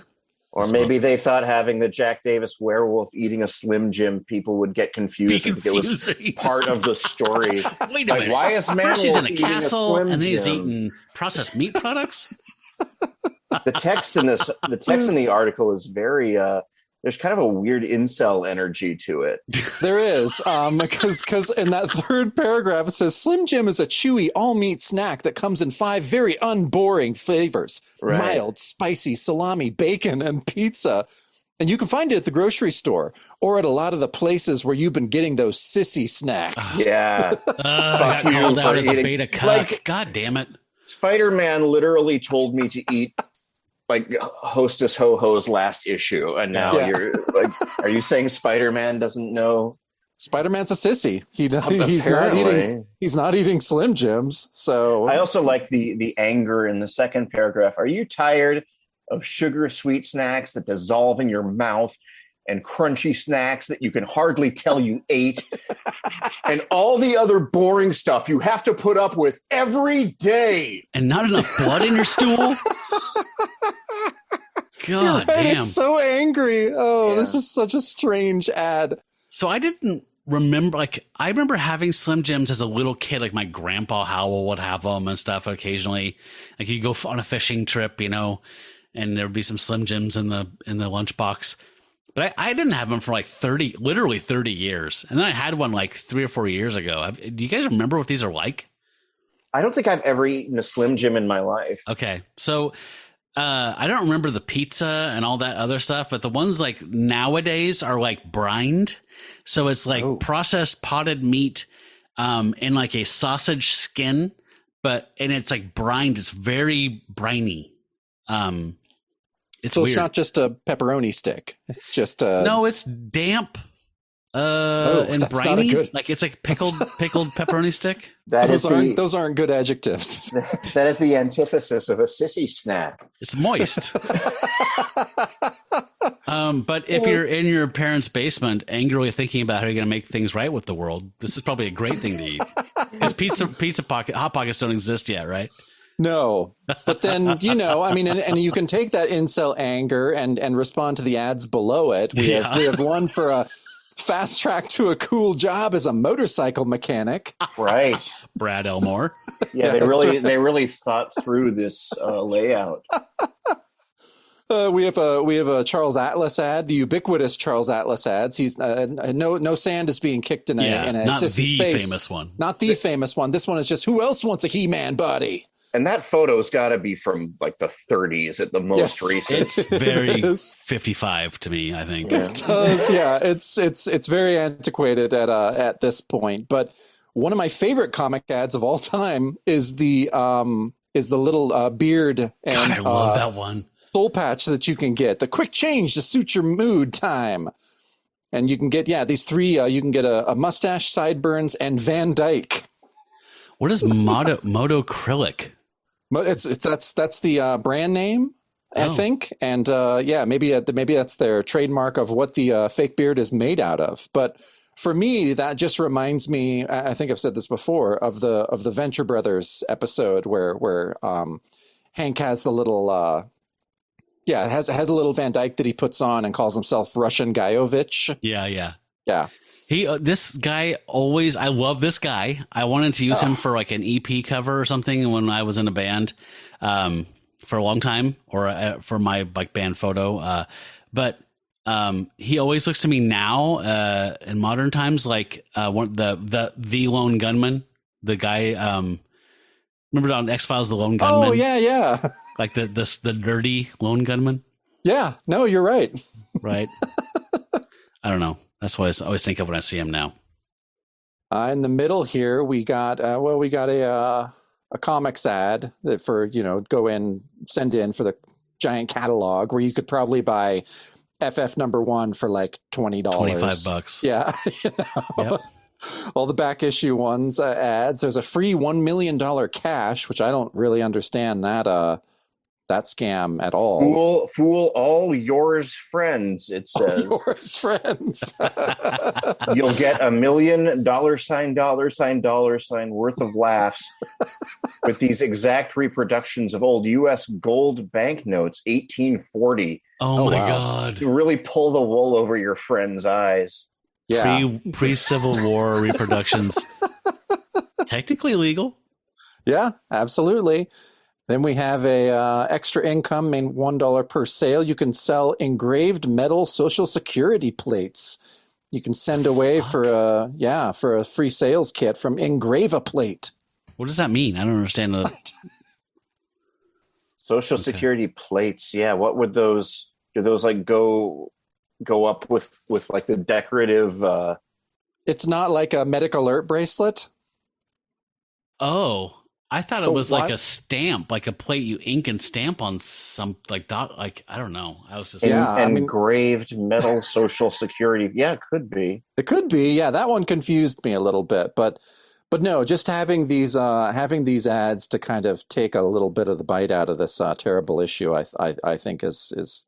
Or maybe they thought having the Jack Davis werewolf eating a Slim Jim, people would get confused. It was part of the story. Wait a minute. Why is Man First he's in Wolf a eating castle, Slim and then he's Jim? eating processed meat products? The text in the article is very there's kind of a weird incel energy to it. There is, because in that third paragraph it says Slim Jim is a chewy all-meat snack that comes in 5 very unboring flavors: mild, spicy, salami, bacon, and pizza. And you can find it at the grocery store or at a lot of the places where you've been getting those sissy snacks. Yeah. I got called out as a beta cuck. Like, God damn it. Spider-Man literally told me to eat like Hostess Ho-Ho's last issue. And now you're like, are you saying Spider-Man doesn't know? Spider-Man's a sissy. He's not eating Slim Jims. So I also like the anger in the second paragraph. Are you tired of sugar sweet snacks that dissolve in your mouth and crunchy snacks that you can hardly tell you ate and all the other boring stuff you have to put up with every day? And not enough blood in your stool? God right, damn. It's so angry. Oh, this is such a strange ad. So I didn't remember, like, I remember having Slim Jims as a little kid. Like, my grandpa Howell would have them and stuff occasionally. Like, you go on a fishing trip, you know, and there would be some Slim Jims in the lunchbox. But I didn't have them for like literally 30 years. And then I had one like 3 or 4 years ago. Do you guys remember what these are like? I don't think I've ever eaten a Slim Jim in my life. Okay. So I don't remember the pizza and all that other stuff, but the ones like nowadays are like brined. So it's like processed potted meat in like a sausage skin, and it's like brined. It's very briny. It's so weird. It's not just a pepperoni stick. It's just a no. It's damp and briny. Like it's like pickled pepperoni stick. Those aren't good adjectives. That is the antithesis of a sissy snack. It's moist. But if you're in your parents' basement, angrily thinking about how you're going to make things right with the world, this is probably a great thing to eat. Because Hot Pockets don't exist yet, right? No, but then, you know, I mean, and you can take that incel anger and respond to the ads below it. We have one for a fast track to a cool job as a motorcycle mechanic. Right. Brad Elmore. Yeah, they really thought through this layout. We have a Charles Atlas ad, the ubiquitous Charles Atlas ads. He's no sand is being kicked in a not sissy's the face. famous one. Not the famous one. This one is just who else wants a He-Man body? And that photo's got to be from like the 30s at the most recent. It's very 55 to me, I think. Yeah. It does, yeah. It's very antiquated at this point. But one of my favorite comic ads of all time is the little beard and God, I love that one. Soul patch that you can get. The quick change to suit your mood time. And you can get these three. You can get a mustache, sideburns, and Van Dyke. What is Motocrylic? That's the brand name, I think, and maybe that's their trademark of what the fake beard is made out of. But for me, that just reminds me. I think I've said this before of the Venture Brothers episode where Hank has the little has a little Van Dyke that he puts on and calls himself Russian Guyovich. Yeah. This guy always, I love this guy. I wanted to use him for like an EP cover or something when I was in a band for a long time, or for my like band photo. But he always looks to me now in modern times like the lone gunman, the guy. Remember on X-Files, the lone gunman? Oh yeah. Like the nerdy lone gunman. Yeah. No, you're right. Right. I don't know. That's what I always think of when I see him now. In the middle here, we got a comics ad that for, send in for the giant catalog where you could probably buy FF #1 for like $20. $25. Yeah. Yep. All the back issue ones ads. There's a free $1 million cash, which I don't really understand that scam at all. Fool all yours friends, it says. All yours friends. You'll get $1 million $ worth of laughs with these exact reproductions of old U.S. gold banknotes, 1840. Oh my God. You really pull the wool over your friends' eyes. Yeah. Pre-Civil War reproductions. Technically legal. Yeah, absolutely. Then we have a extra income, $1 per sale. You can sell engraved metal Social Security plates. You can send away for a free sales kit from Engrave-A-Plate. What does that mean? I don't understand that. Social Security plates. Yeah. What would those? Do those like go go up with like the decorative. It's not like a medic alert bracelet. Oh, I thought it But was like what? a stamp, like a plate you ink and stamp on some like I don't know. I was just Yeah, I mean- engraved metal social security. Yeah, it could be. It could be, yeah. That one confused me a little bit, but no, just having these ads to kind of take a little bit of the bite out of this terrible issue, I think is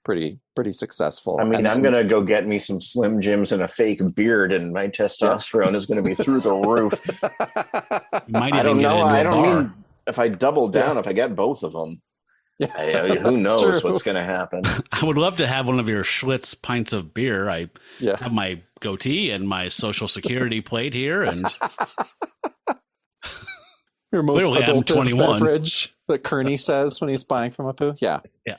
pretty successful. I mean, And I'm then- gonna go get me some Slim Jims and a fake beard, and my testosterone is gonna be through the roof. you might I even don't get know. into I a don't bar. mean if I double down, Yeah. if I get both of them. Yeah, Who knows that's true. what's gonna happen? I would love to have one of your Schlitz pints of beer. I Yeah. have my goatee and my social security plate here, and Your most Clearly, I'm adultive 21. beverage that Kearney says when he's buying from a poo. Yeah. yeah.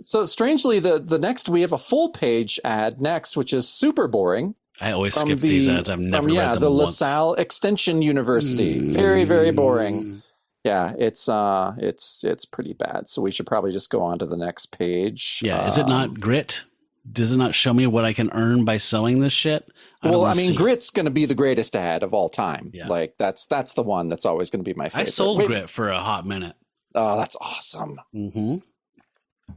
So strangely, the next we have a full page ad next, which is super boring. I always From skip these ads. I've never read them the once. LaSalle Extension University. Very, very boring. Yeah, it's pretty bad. So we should probably just go on to the next page. Yeah, is it not grit? Does it not show me what I can earn by selling this shit? don't Well, wanna I mean, see. Grit's going to be the greatest ad of all time. Yeah. Like that's the one that's always going to be my I favorite. sold Wait, Grit for a hot minute. Oh, that's awesome. Mm-hmm.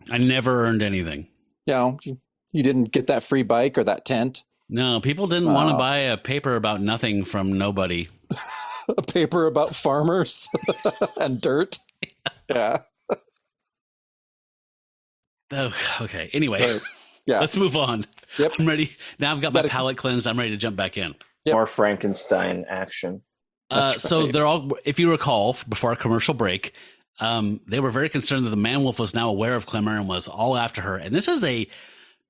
I never earned anything. You know, you didn't get that free bike or that tent, No, people didn't want to Oh. buy a paper about nothing from nobody. a paper about farmers and dirt. Yeah. Oh, okay. Anyway, Right. Yeah. let's move on. Yep. I'm ready. Now I've got my Gotta- palate cleansed. I'm ready to jump back in. Yep. More Frankenstein action. That's So right. they're all, if you recall, before our commercial break, they were very concerned that the man wolf was now aware of Klimmer and was all after her. And this is a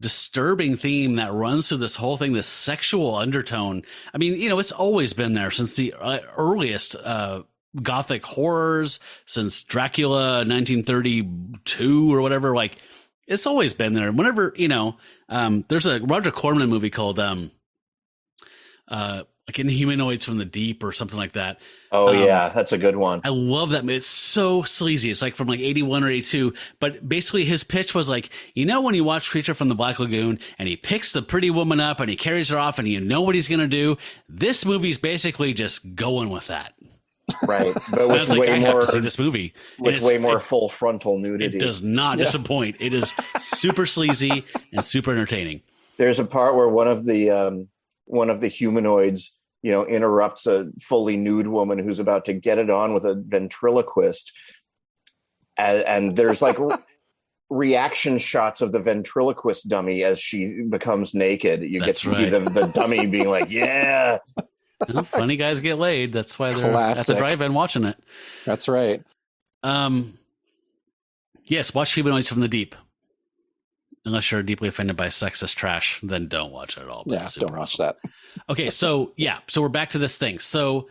disturbing theme that runs through this whole thing, this sexual undertone. I mean, you know, it's always been there since the earliest Gothic horrors, since Dracula 1932 or whatever. Like, it's always been there. Whenever, you know, there's a Roger Corman movie called like Inhumanoids from the Deep or something like that. Oh yeah, that's a good one. I love that movie. It's so sleazy. It's like from like 81 or 82. But basically his pitch was like, you know, when you watch Creature from the Black Lagoon and he picks the pretty woman up and he carries her off and you know what he's going to do. This movie's basically just going with that. Right, but And I with was like, way I have more to see this movie. And with it's- way more it- full frontal nudity. It does not disappoint. It is super sleazy and super entertaining. There's a part where one of the humanoids, you know, interrupts a fully nude woman who's about to get it on with a ventriloquist, and there's like reaction shots of the ventriloquist dummy as she becomes naked. You That's get to see right. the dummy being like, "Yeah." Well, funny guys get laid. That's why they're at Classic. the drive-in watching it. That's right. Yes, watch Humanoids from the Deep. Unless you're deeply offended by sexist trash, then don't watch it at all. But Yeah, it's super don't watch awesome. that. Okay, so we're back to this thing. So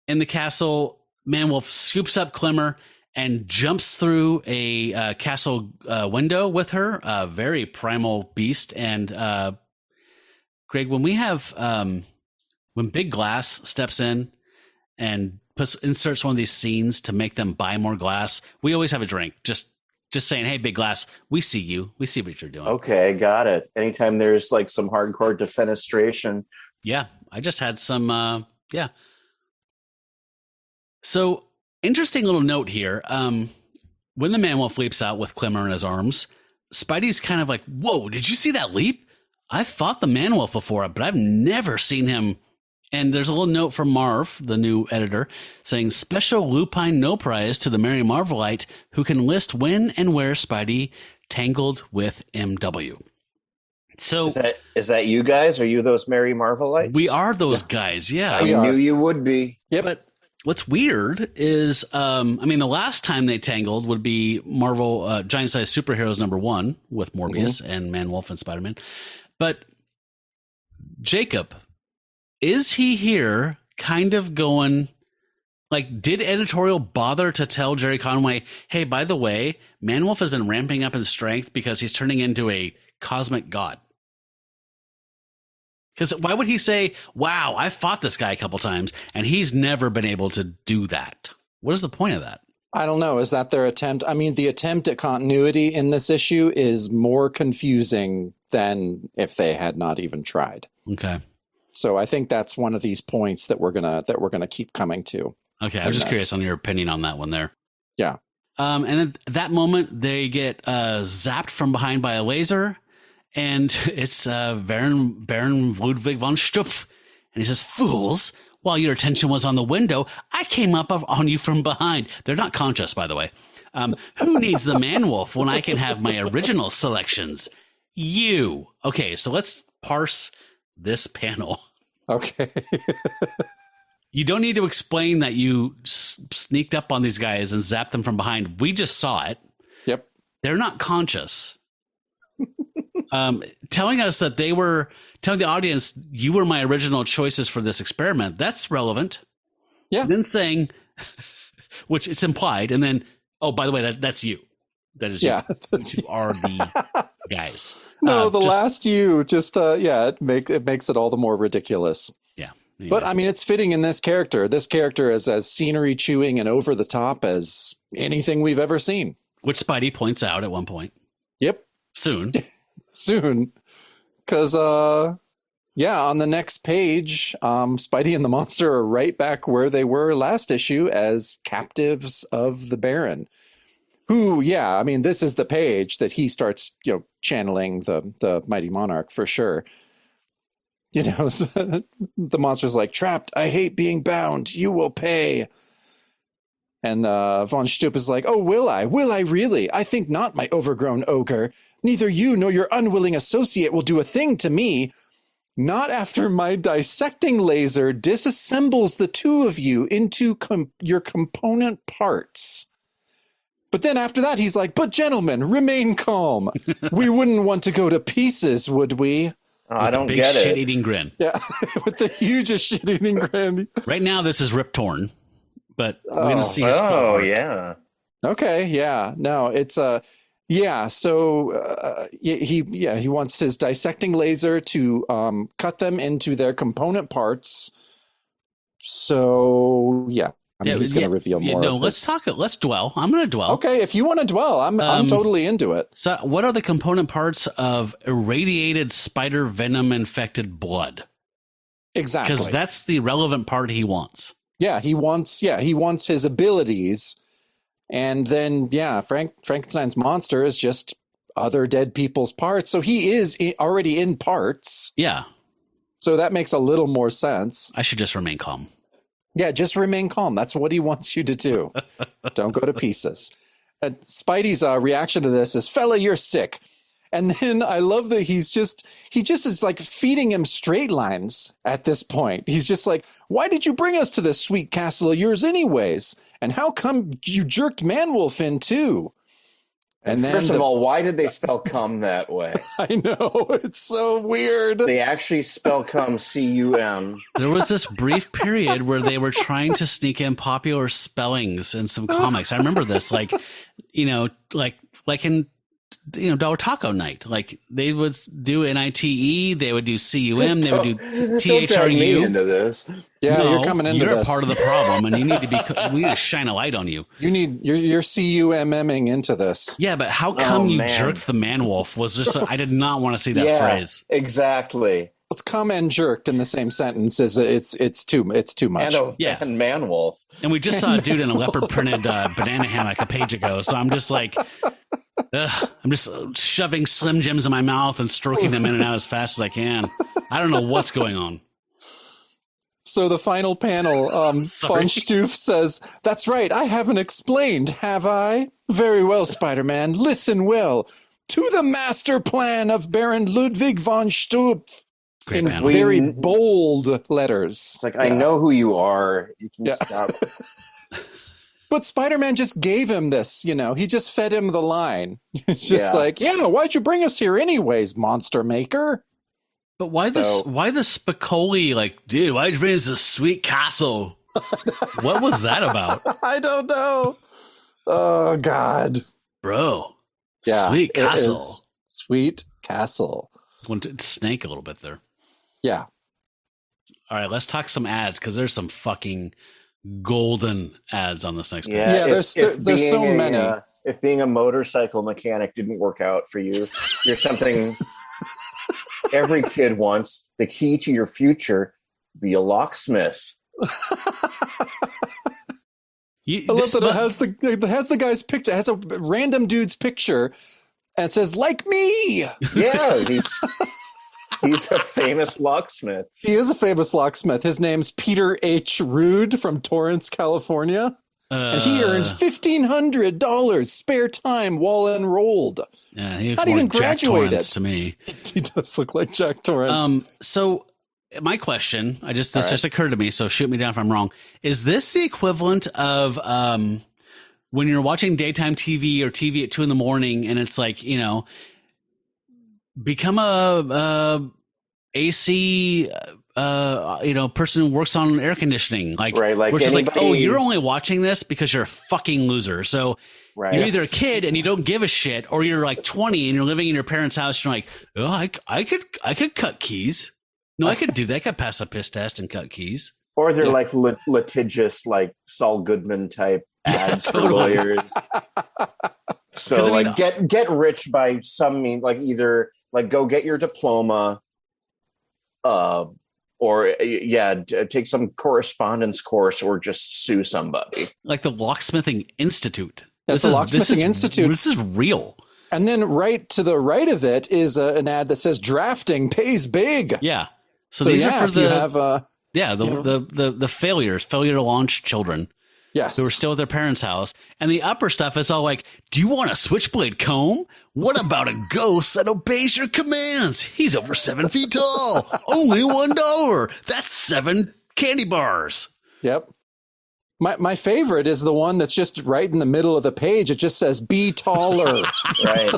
in the castle, Manwolf scoops up Klimmer and jumps through a castle window with her, a very primal beast. And Greg, when we have when Big Glass steps in and inserts one of these scenes to make them buy more glass, we always have a drink. Just saying, hey, Big Glass, we see you. We see what you're doing. Okay, got it. Anytime there's like some hardcore defenestration. Yeah, I just had some. Yeah. So interesting little note here. When the Manwolf leaps out with Klimmer in his arms, Spidey's kind of like, "Whoa! Did you see that leap? I've fought the Manwolf before, but I've never seen him." And there's a little note from Marv, the new editor, saying, "Special Lupine No Prize to the Merry Marvelite who can list when and where Spidey tangled with MW." So Is that you guys? Are you those Merry Marvelites? we are those guys, yeah. I We are. knew you would be. Yep. But what's weird is, I mean, the last time they tangled would be Marvel Giant Size Superheroes #1 with Morbius and Man-Wolf and Spider-Man. But Jacob, is he here kind of going, like, did editorial bother to tell Jerry Conway, hey, by the way, Man-Wolf has been ramping up his strength because he's turning into a cosmic god? Because why would he say, wow, I fought this guy a couple times and he's never been able to do that? What is the point of that? I don't know. Is that their attempt? I mean, the attempt at continuity in this issue is more confusing than if they had not even tried. Okay. So I think that's one of these points that we're gonna keep coming to. Okay. I was just curious on your opinion on that one there. Yeah. And at that moment, they get zapped from behind by a laser, and it's Baron Ludwig von Stupf. And he says, "Fools, while your attention was on the window, I came up on you from behind." They're not conscious, by the way. Who needs the man-wolf when I can have my original selections? You. Okay, so let's parse this panel. Okay. You don't need to explain that you sneaked up on these guys and zapped them from behind. We just saw it. Yep. They're not conscious. Telling us that they were telling the audience you were my original choices for this experiment. That's relevant. Yeah. And then saying, which it's implied, and then, oh, by the way, that's you. That is yeah, you. You are the guys. No, the last you just it makes it all the more ridiculous. Yeah. Anyway. But I mean, it's fitting in this character. This character is as scenery chewing and over the top as anything we've ever seen. Which Spidey points out at one point. Yep. Soon. Because on the next page, Spidey and the monster are right back where they were last issue as captives of the Baron. Who, I mean, this is the page that he starts, channeling the Mighty Monarch for sure. The monster's like, "Trapped, I hate being bound, you will pay." And von Stupf is like, "Oh, will I? Will I really? I think not, my overgrown ogre. Neither you nor your unwilling associate will do a thing to me. Not after my dissecting laser disassembles the two of you into your component parts." But then after that, he's like, "But gentlemen, remain calm. We wouldn't want to go to pieces, would we?" I don't big get it. Shit-eating grin. Yeah, with the hugest shit-eating grin. Right now, this is Rip Torn, but we're going to see his Oh, footwork. yeah. Okay, yeah. No, it's so he wants his dissecting laser to cut them into their component parts. So, I mean, he's going to reveal more. No, let's dwell. I'm going to dwell. Okay, if you want to dwell, I'm totally into it. So, what are the component parts of irradiated spider venom infected blood? Exactly. Because that's the relevant part he wants. Yeah, he wants his abilities. And then, Frankenstein's monster is just other dead people's parts. So he is already in parts. Yeah. So that makes a little more sense. I should just remain calm. Yeah, just remain calm. That's what he wants you to do. Don't go to pieces. Spidey's reaction to this is, "Fella, you're sick." And then I love that he just is like feeding him straight lines at this point. He's just like, "Why did you bring us to this sweet castle of yours anyways? And how come you jerked Manwolf in too?" And then first of all, why did they spell cum that way? I know, it's so weird. They actually spell cum C-U-M. There was this brief period where they were trying to sneak in popular spellings in some comics. I remember this, like in Dollar Taco Night. Like they would do NITE, they would do CUM, they would do THRU. Don't me into this. Yeah, you're coming into this. You're a part of the problem, and you need to be. We need to shine a light on you. You're CUMMing into this. Yeah, but how come you jerked the Manwolf? Was just I did not want to see that phrase. Exactly. Let's come and jerked in the same sentence is it's too much. And Manwolf. And we just saw a dude in a leopard printed banana hammock a page ago, so I'm just like. I'm just shoving Slim Jims in my mouth and stroking them in and out as fast as I can. I don't know what's going on. So the final panel, von Stupf says, "That's right, I haven't explained, have I? Very well, Spider-Man, listen well. To the master plan of Baron Ludwig von Stupf." Great in panel. very bold letters. It's like, I know who you are. You can stop. But Spider-Man just gave him this, he just fed him the line. It's just like, why'd you bring us here anyways, monster maker? But why the Spicoli, like, dude, why'd you bring us this sweet castle? What was that about? I don't know. Oh, God. Bro. Yeah. Sweet castle. Sweet castle. Want to snake a little bit there. Yeah. All right, let's talk some ads, because there's some fucking golden ads on this next page. Yeah, there's so many. If being a motorcycle mechanic didn't work out for you, you're something every kid wants the key to your future. Be a locksmith. I love that it has the guy's picture. It has a random dude's picture and it says, like me. Yeah, he's a famous locksmith. He is a famous locksmith. His name's Peter H. Rude from Torrance, California. And he earned $1,500 spare time while enrolled. Yeah, he looks Not more even Jack graduated. Torrance to me. He does look like Jack Torrance. So my question, this just occurred to me, so shoot me down if I'm wrong. Is this the equivalent of when you're watching daytime TV or TV at 2 a.m. and it's like, become a AC person who works on air conditioning, like which is like, oh, you're only watching this because you're a fucking loser. So you're either a kid and you don't give a shit, or you're like 20 and you're living in your parents' house. And you're like, oh, I could cut keys. No, I could do that. I could pass a piss test and cut keys. Or they're like litigious, like Saul Goodman type ads for lawyers. So like get rich by some means, like either like go get your diploma, or take some correspondence course, or just sue somebody. Like the Locksmithing Institute. That's the Locksmithing Institute. This is real. And then right to the right of it is an ad that says drafting pays big. Yeah. So these are for the failure to launch children. Yes. Who are still at their parents' house. And the upper stuff is all like, do you want a switchblade comb? What about a ghost that obeys your commands? He's over 7 feet tall. Only $1. That's 7 candy bars. Yep. My favorite is the one that's just right in the middle of the page. It just says, be taller. Right.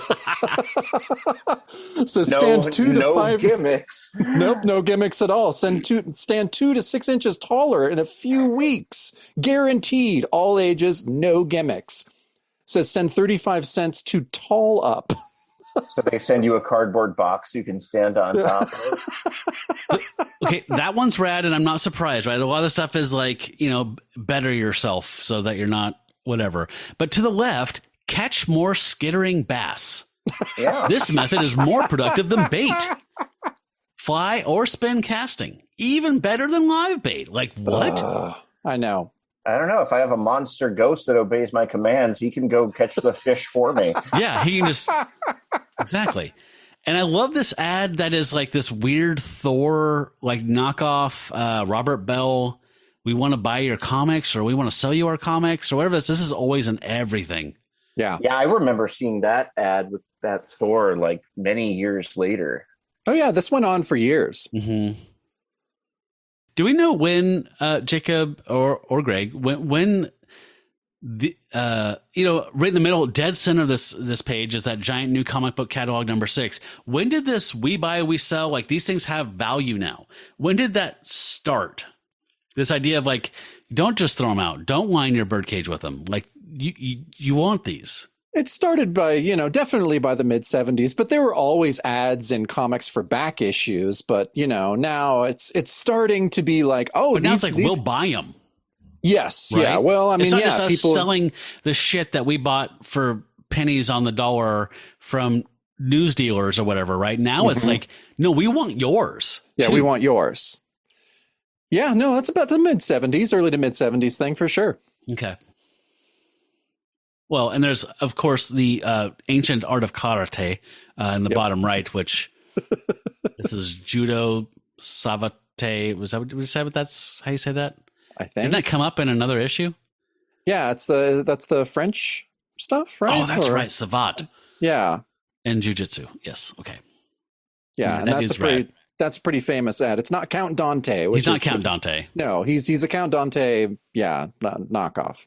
So stand 2 to 5 gimmicks. Nope, no gimmicks at all. Stand 2 to 6 inches taller in a few weeks. Guaranteed. All ages, no gimmicks. Says send 35 cents to tall up. So they send you a cardboard box you can stand on top of. Okay, that one's rad, and I'm not surprised, right? A lot of the stuff is like, better yourself so that you're not whatever. But to the left, catch more skittering bass. Yeah. This method is more productive than bait. Fly or spin casting. Even better than live bait. Like what? I know. I don't know. If I have a monster ghost that obeys my commands, he can go catch the fish for me. Yeah, he can just... Exactly. And I love this ad that is like this weird Thor, like knockoff Robert Bell. We want to buy your comics, or we want to sell you our comics, or whatever. This is always in everything. Yeah. Yeah, I remember seeing that ad with that Thor like many years later. Oh, yeah. This went on for years. Mm-hmm. Do we know when, Jacob or Greg, when the right in the middle, dead center of this page is that giant new comic book catalog number 6. When did this we buy, we sell, like these things have value now? When did that start? This idea of like, don't just throw them out. Don't line your birdcage with them. Like you want these. It started by, definitely by the mid-70s, but there were always ads in comics for back issues. But, now it's starting to be like, oh, but now it's like, we'll buy them. Yes. Right? Yeah. Well, I mean, it's not just us people selling the shit that we bought for pennies on the dollar from news dealers or whatever. Right now, It's like, no, we want yours. Yeah, too. we want yours. Yeah, no, that's about the mid-70s, early to mid-70s thing for sure. Okay. Well, and there's, of course, the ancient art of karate in the bottom right, which this is judo savate. Was that what you said? That's how you say that? I think. Didn't that come up in another issue? Yeah, that's the French stuff, right? Oh, that's right, savate. Yeah. And jiu-jitsu. Yes. Okay. Yeah, and that's a pretty famous ad. It's not Count Dante. He's not Count Dante. No, he's a Count Dante. Yeah, knockoff.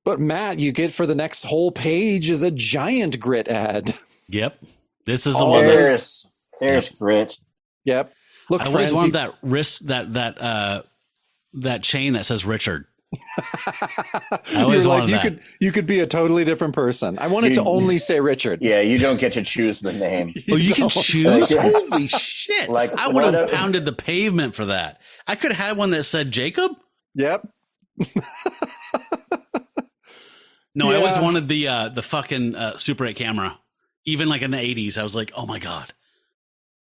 But Matt, you get for the next whole page is a giant grit ad. Yep. This is the one that's... There's grit. Yep. Look, I always wanted that wrist, that chain that says Richard. I always wanted that. You could be a totally different person. I wanted to only say Richard. Yeah, you don't get to choose the name. You can choose? Holy shit. Like, I would have pounded the pavement for that. I could have had one that said Jacob. Yep. No, I always wanted the fucking Super 8 camera. Even like in the 80s, I was like, oh my God.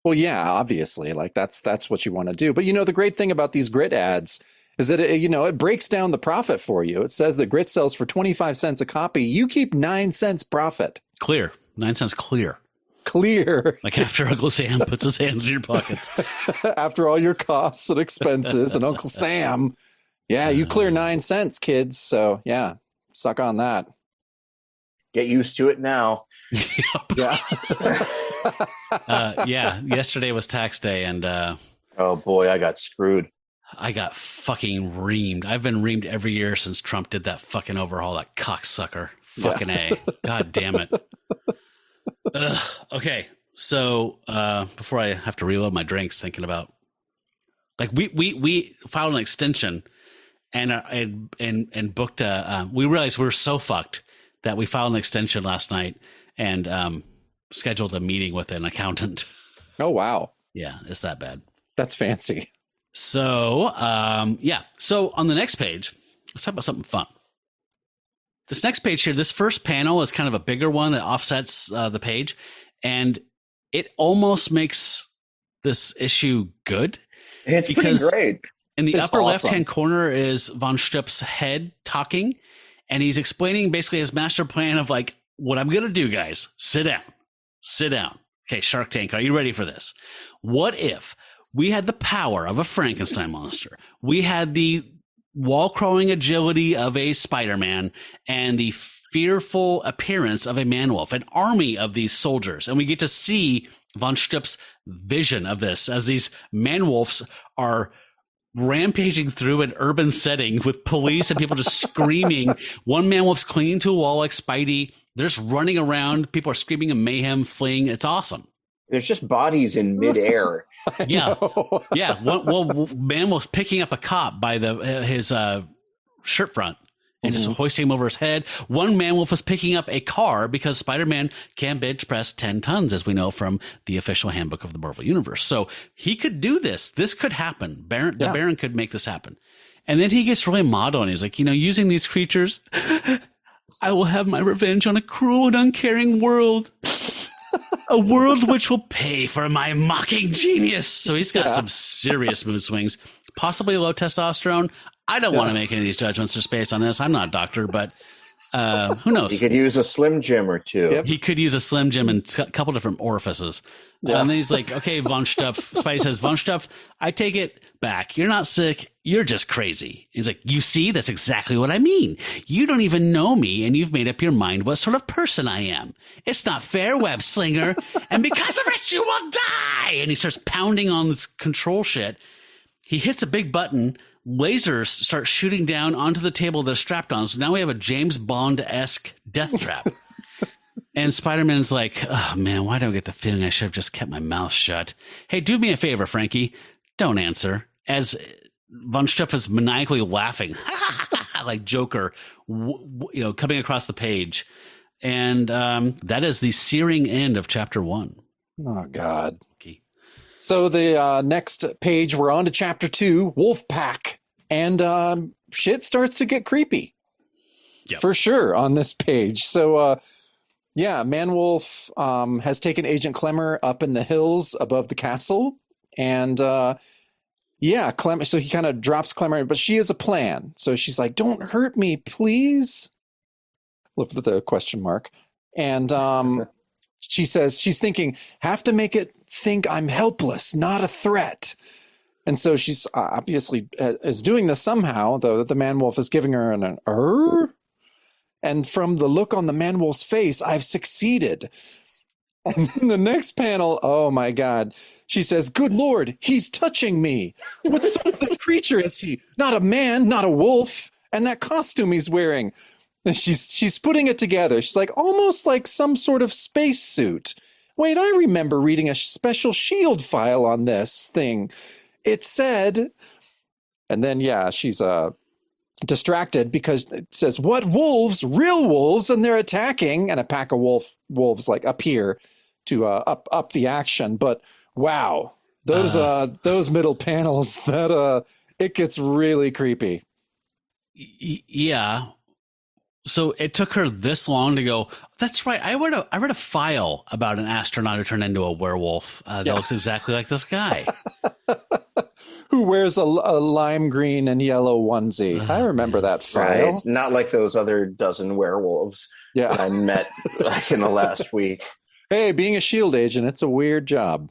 Well, yeah, obviously, like that's what you want to do. But the great thing about these grit ads is that it breaks down the profit for you. It says that grit sells for 25 cents a copy. You keep 9 cents profit. Clear. 9 cents clear. Clear. Like after Uncle Sam puts his hands in your pockets. After all your costs and expenses and Uncle Sam. Yeah, you clear 9 cents, kids. So yeah, suck on that. Get used to it now. Yeah. Yeah. Yesterday was tax day, and oh boy, I got screwed. I got fucking reamed. I've been reamed every year since Trump did that fucking overhaul. That cocksucker. Fucking A. God damn it. Ugh. Okay. So before I have to reload my drinks, thinking about like we filed an extension and booked we realized we were so fucked that we filed an extension last night and scheduled a meeting with an accountant. Oh, wow. Yeah, it's that bad. That's fancy. So, yeah. So on the next page, let's talk about something fun. This next page here, this first panel is kind of a bigger one that offsets the page, and it almost makes this issue good. It's pretty great. In the It's upper awesome. left-hand corner is Von Stup's head talking, and he's explaining basically his master plan of like, what I'm going to do, guys. Sit down. Sit down. Okay, Shark Tank, are you ready for this? What if we had the power of a Frankenstein monster? We had the wall-crawling agility of a Spider-Man and the fearful appearance of a man-wolf, an army of these soldiers. And we get to see Von Stup's vision of this as these man-wolves are rampaging through an urban setting with police and people just screaming. One man-wolf's clinging to a wall like Spidey. They're just running around. People are screaming in mayhem, fleeing. It's awesome. There's just bodies in midair. Yeah. Yeah. One man was picking up a cop by his shirt front and just hoisting him over his head. One man wolf was picking up a car because Spider-Man can bench press 10 tons, as we know from the official handbook of the Marvel Universe. So he could do this. This could happen. The Baron could make this happen. And then he gets really maudlin. He's like, using these creatures, I will have my revenge on a cruel and uncaring world. A world which will pay for my mocking genius. So he's got some serious mood swings, possibly low testosterone. I don't want to make any of these judgments just based on this. I'm not a doctor, but who knows? He could use a Slim Jim or two. Yep. He could use a Slim Jim in a couple different orifices. And then he's like, okay, Von Stupp. Spidey says, Von Stupp, I take it back. You're not sick. You're just crazy. He's like, you see, that's exactly what I mean. You don't even know me, and you've made up your mind what sort of person I am. It's not fair, web slinger. And because of it, you will die. And he starts pounding on this control shit. He hits a big button. Lasers start shooting down onto the table they're strapped on. So now we have a James Bond-esque death trap. And Spider-Man's like, oh, man, why do I get the feeling I should have just kept my mouth shut? Hey, do me a favor, Frankie. Don't answer. As Von Stupp is maniacally laughing, like Joker, coming across the page. And that is the searing end of chapter 1. Oh, God. Okay. So the next page, we're on to chapter 2, Wolf Pack. And shit starts to get creepy. Yep. For For sure on this page. So, Man-Wolf has taken Agent Klimmer up in the hills above the castle. And, Klimmer, so he kind of drops Klimmer, but she has a plan. So she's like, don't hurt me, please. Look at the question mark. And she says, she's thinking, have to make it think I'm helpless, not a threat. And so she's obviously is doing this somehow, though the man-wolf is giving her an And from the look on the man-wolf's face, I've succeeded. And then the next panel, oh my God, she says, good Lord, he's touching me. What sort of creature is he? Not a man, not a wolf. And that costume he's wearing. And she's putting it together. She's like, almost like some sort of space suit. Wait, I remember reading a special S.H.I.E.L.D. file on this thing. It said, and then, she's distracted because it says, what wolves? Real wolves, and they're attacking. And a pack of wolves like appear to up the action. But wow, those middle panels, that it gets really creepy. Yeah. So it took her this long to go, that's right. I read a file about an astronaut who turned into a werewolf that looks exactly like this guy. Who wears a lime green and yellow onesie. I remember that file. Right. Not like those other dozen werewolves that I met like in the last week. Hey, being a SHIELD agent, it's a weird job.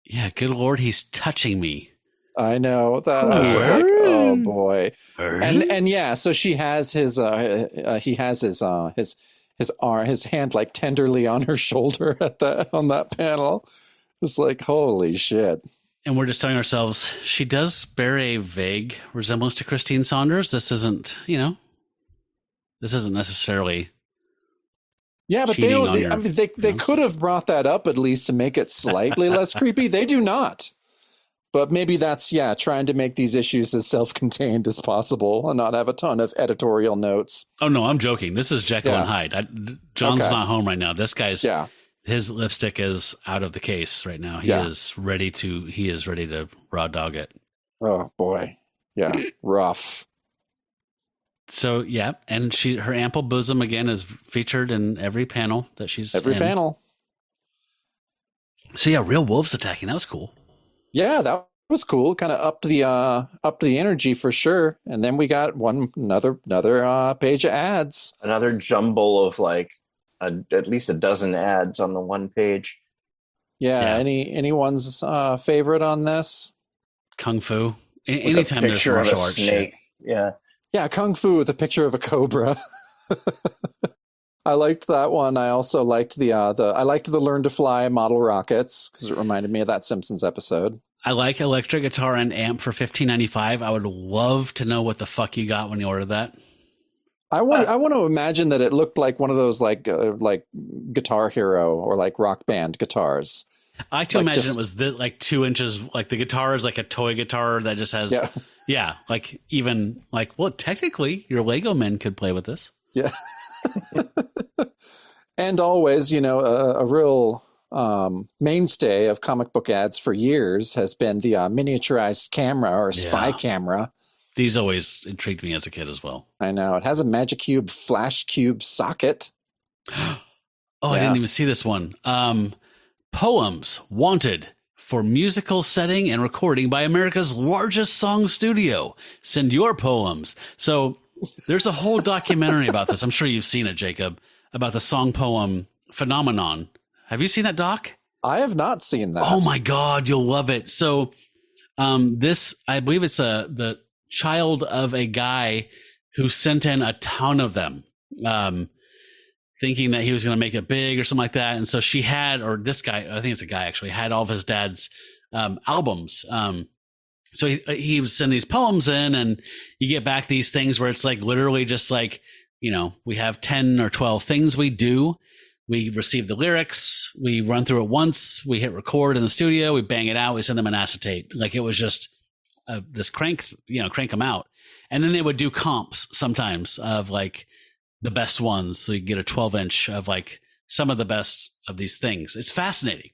Yeah, good Lord, he's touching me. I know that. I was just like, oh boy. And yeah, so she has his he has his arm, his hand like tenderly on her shoulder on that panel. It's like, holy shit. And we're just telling ourselves, she does bear a vague resemblance to Christine Saunders. This isn't necessarily. Yeah, but they could have brought that up at least to make it slightly less creepy. They do not. But maybe that's, trying to make these issues as self-contained as possible and not have a ton of editorial notes. Oh, no, I'm joking. This is Jekyll and Hyde. John's not home right now. This guy's, his lipstick is out of the case right now. He is ready to raw dog it. Oh, boy. Yeah, rough. So, and her ample bosom, again, is featured in every panel that she's Every panel. So, real wolves attacking. That was cool. Yeah, that was cool. Kind of upped the energy for sure. And then we got another page of ads. Another jumble of like at least a dozen ads on the one page. Yeah. Anyone's favorite on this? Kung Fu. Anytime there's martial arts snake. Shit. Yeah, Kung Fu with a picture of a cobra. I liked that one. I also liked the Learn to Fly model rockets because it reminded me of that Simpsons episode. I like electric guitar and amp for $15.95. I would love to know what the fuck you got when you ordered that. I want to imagine that it looked like one of those like Guitar Hero or like Rock Band guitars. I like to imagine it was like 2 inches. Like the guitar is like a toy guitar that just has like even like, well, technically your Lego men could play with this. Yeah. And always, a real mainstay of comic book ads for years has been the miniaturized camera or spy camera. These always intrigued me as a kid as well. I know. It has a Magic Cube Flash Cube socket. I didn't even see this one. Poems wanted for musical setting and recording by America's largest song studio. Send your poems. So there's a whole documentary about this. I'm sure you've seen it, Jacob, about the song poem phenomenon. Have you seen that doc? I have not seen that. Oh my God, you'll love it. So this, I believe it's the child of a guy who sent in a ton of them, thinking that he was going to make it big or something like that. And so she had, or this guy, I think it's a guy actually, had all of his dad's albums. So he was sending these poems in, and you get back these things where it's like literally just like, we have 10 or 12 things we do. We receive the lyrics, we run through it once, we hit record in the studio, we bang it out, we send them an acetate. Like it was just this crank them out. And then they would do comps sometimes of like the best ones. So you get a 12-inch of like some of the best of these things. It's fascinating.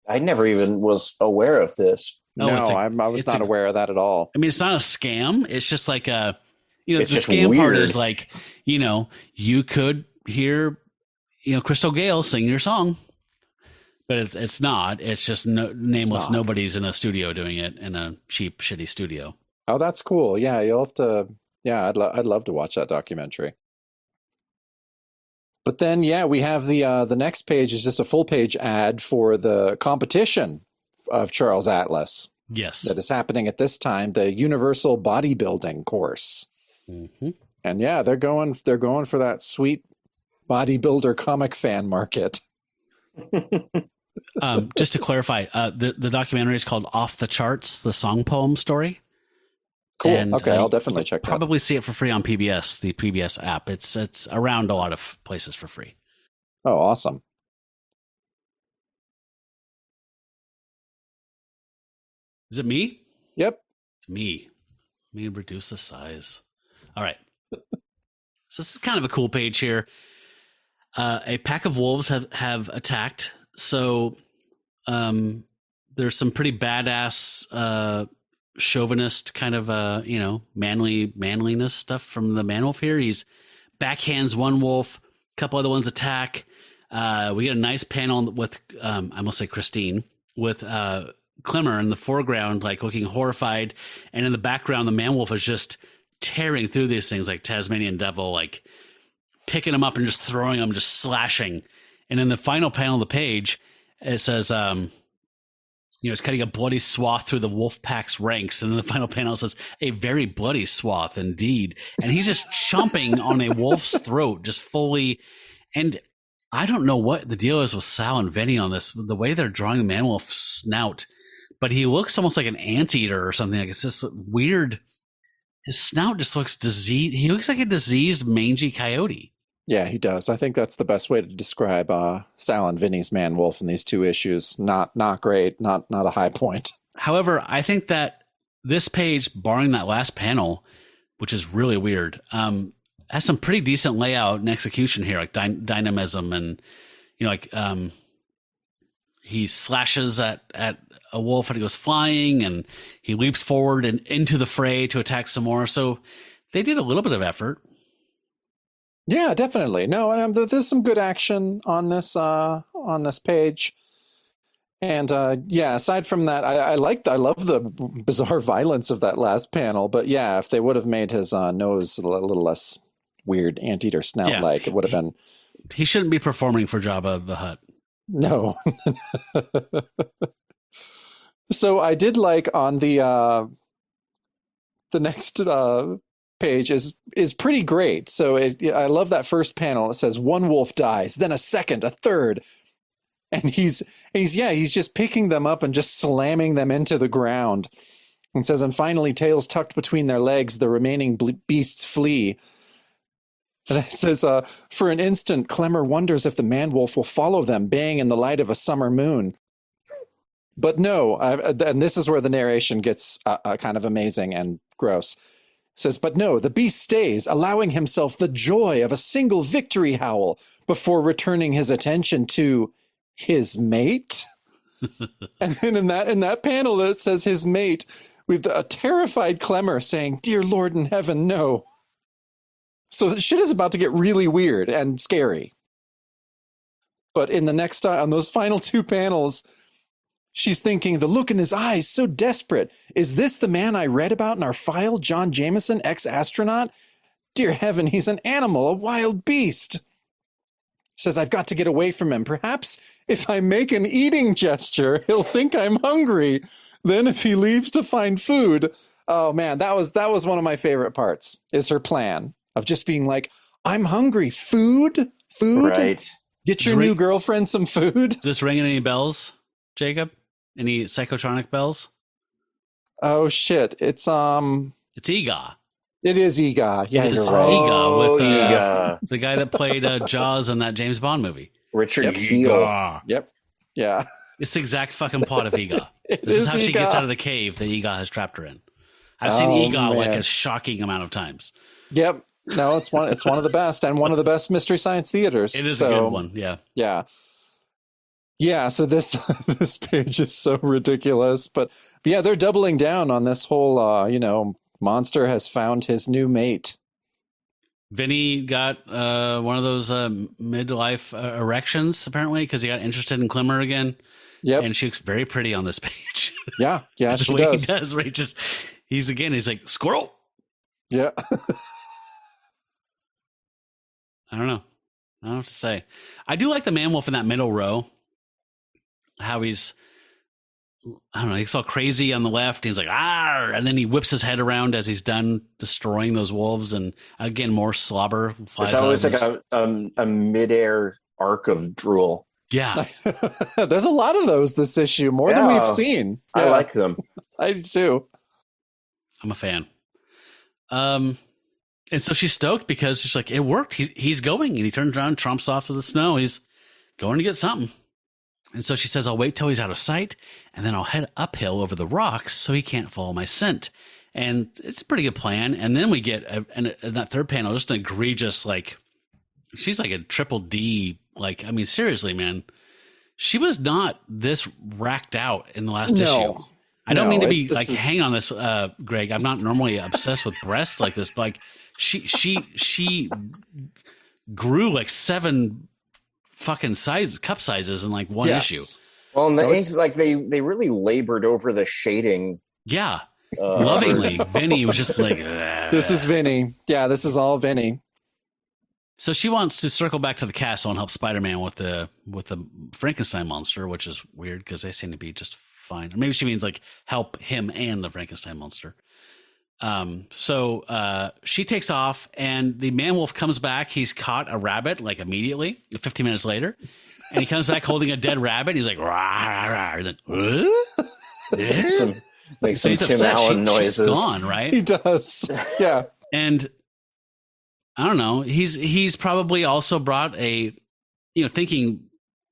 I never even was aware of this. No, I was not aware of that at all. I mean, it's not a scam. It's just like the scam weird part is like, you could hear, Crystal Gale sing your song, but it's not. It's just nameless. Nobody's in a studio doing it in a cheap, shitty studio. Oh, that's cool. Yeah, you'll have to. Yeah, I'd love to watch that documentary. But then, we have the next page is just a full page ad for the competition of Charles Atlas. Yes, that is happening at this time, the Universal Bodybuilding course. Mm-hmm. And they're going for that sweet bodybuilder comic fan market. Just to clarify, the documentary is called Off the Charts, the song poem story. Cool. And, okay, I'll definitely check that. Probably see it for free on PBS, the PBS app. It's around a lot of places for free. Oh, awesome. Is it me? Yep. It's me. Let me reduce the size. All right. So this is kind of a cool page here. A pack of wolves have attacked. So there's some pretty badass chauvinist kind of manliness stuff from the man wolf here. He's backhands one wolf, a couple other ones attack. We get a nice panel with, I must say Christine, with Klimmer in the foreground, like looking horrified. And in the background, the man wolf is just tearing through these things like Tasmanian devil, like picking them up and just throwing them, just slashing. And in the final panel of the page, it says, it's cutting a bloody swath through the wolf pack's ranks. And then the final panel says, a very bloody swath indeed. And he's just chomping on a wolf's throat, just fully. And I don't know what the deal is with Sal and Vinny on this, the way they're drawing the man wolf's snout, but he looks almost like an anteater or something. Like it's just weird. His snout just looks diseased. He looks like a diseased, mangy coyote. Yeah, he does. I think that's the best way to describe Sal and Vinny's man wolf in these two issues. Not great, not a high point. However, I think that this page, barring that last panel, which is really weird, has some pretty decent layout and execution here, like dynamism, and he slashes at a wolf and he goes flying, and he leaps forward and into the fray to attack some more. So they did a little bit of effort. Yeah, definitely. No, and there's some good action on this page. And aside from that, I love the bizarre violence of that last panel. But yeah, if they would have made his nose a little less weird anteater snout like, it would have been. He shouldn't be performing for Jabba the Hutt. No. So I did like on the next page is pretty great. So I love that first panel. It says one wolf dies, then a second, a third, and he's just picking them up and just slamming them into the ground. And says, and finally, tails tucked between their legs, the remaining beasts flee. And it says, for an instant, Klimmer wonders if the man wolf will follow them, baying in the light of a summer moon. But no, and this is where the narration gets kind of amazing and gross. It says, but no, the beast stays, allowing himself the joy of a single victory howl before returning his attention to his mate. And then in that panel, it says his mate, with a terrified Klimmer saying, dear Lord in heaven, no. So the shit is about to get really weird and scary. But in the next, on those final two panels, she's thinking, the look in his eyes, so desperate. Is this the man I read about in our file, John Jameson, ex-astronaut? Dear heaven, he's an animal, a wild beast. Says, I've got to get away from him. Perhaps if I make an eating gesture, he'll think I'm hungry. Then if he leaves to find food. Oh man, that was one of my favorite parts, is her plan of just being like, I'm hungry. Food? Right. Get your new girlfriend some food. Does this ring any bells, Jacob? Any psychotronic bells? Oh shit. It's Ega. It is Ega. Yeah, you're right. Ega with Ega. The guy that played Jaws in that James Bond movie. Richard Gere. Yep. Yeah. It's the exact fucking plot of Ega. This is how she gets out of the cave that Ega has trapped her in. I've seen Ega like a shocking amount of times. Yep. No, it's one of the best, and one of the best Mystery Science Theaters. It is a good one. Yeah. Yeah. Yeah, so this page is so ridiculous, but yeah, they're doubling down on this whole monster has found his new mate. Vinny got one of those midlife erections, apparently, because he got interested in Klimmer again. Yep. And she looks very pretty on this page. Yeah, she does. He does, where he's like, squirrel. Yeah. I don't know. I don't know what to say. I do like the man wolf in that middle row. How he's all crazy on the left. He's like, and then he whips his head around as he's done destroying those wolves. And again, more slobber flies out. It's always like a midair arc of drool. Yeah. There's a lot of those this issue, more than we've seen. Yeah. I like them. I do too. I'm a fan. And so she's stoked because she's like, it worked. He's going, and he turns around, tromps off to the snow. He's going to get something. And so she says, I'll wait till he's out of sight, and then I'll head uphill over the rocks so he can't follow my scent. And it's a pretty good plan. And then we get, in that third panel, just an egregious, like, she's like a triple D. Like, I mean, seriously, man, she was not this racked out in the last issue. I don't mean to be hang on this, Greg. I'm not normally obsessed with breasts like this, but like, she grew like 7 fucking cup sizes in like one issue. Well, and the ink, like they really labored over the shading. Yeah. Lovingly. Vinny was just like, this is Vinny. Yeah, this is all Vinny. So she wants to circle back to the castle and help Spider-Man with the Frankenstein monster, which is weird because they seem to be just fine. Or maybe she means like help him and the Frankenstein monster. So she takes off, and the man-wolf comes back. He's caught a rabbit like immediately, 15 minutes later, and he comes back holding a dead rabbit. He's like, rah, rah, rah. He's like, Makes so some he's Tim upset. Allen noises. She's gone, right? He does. Yeah. And I don't know. He's probably also brought thinking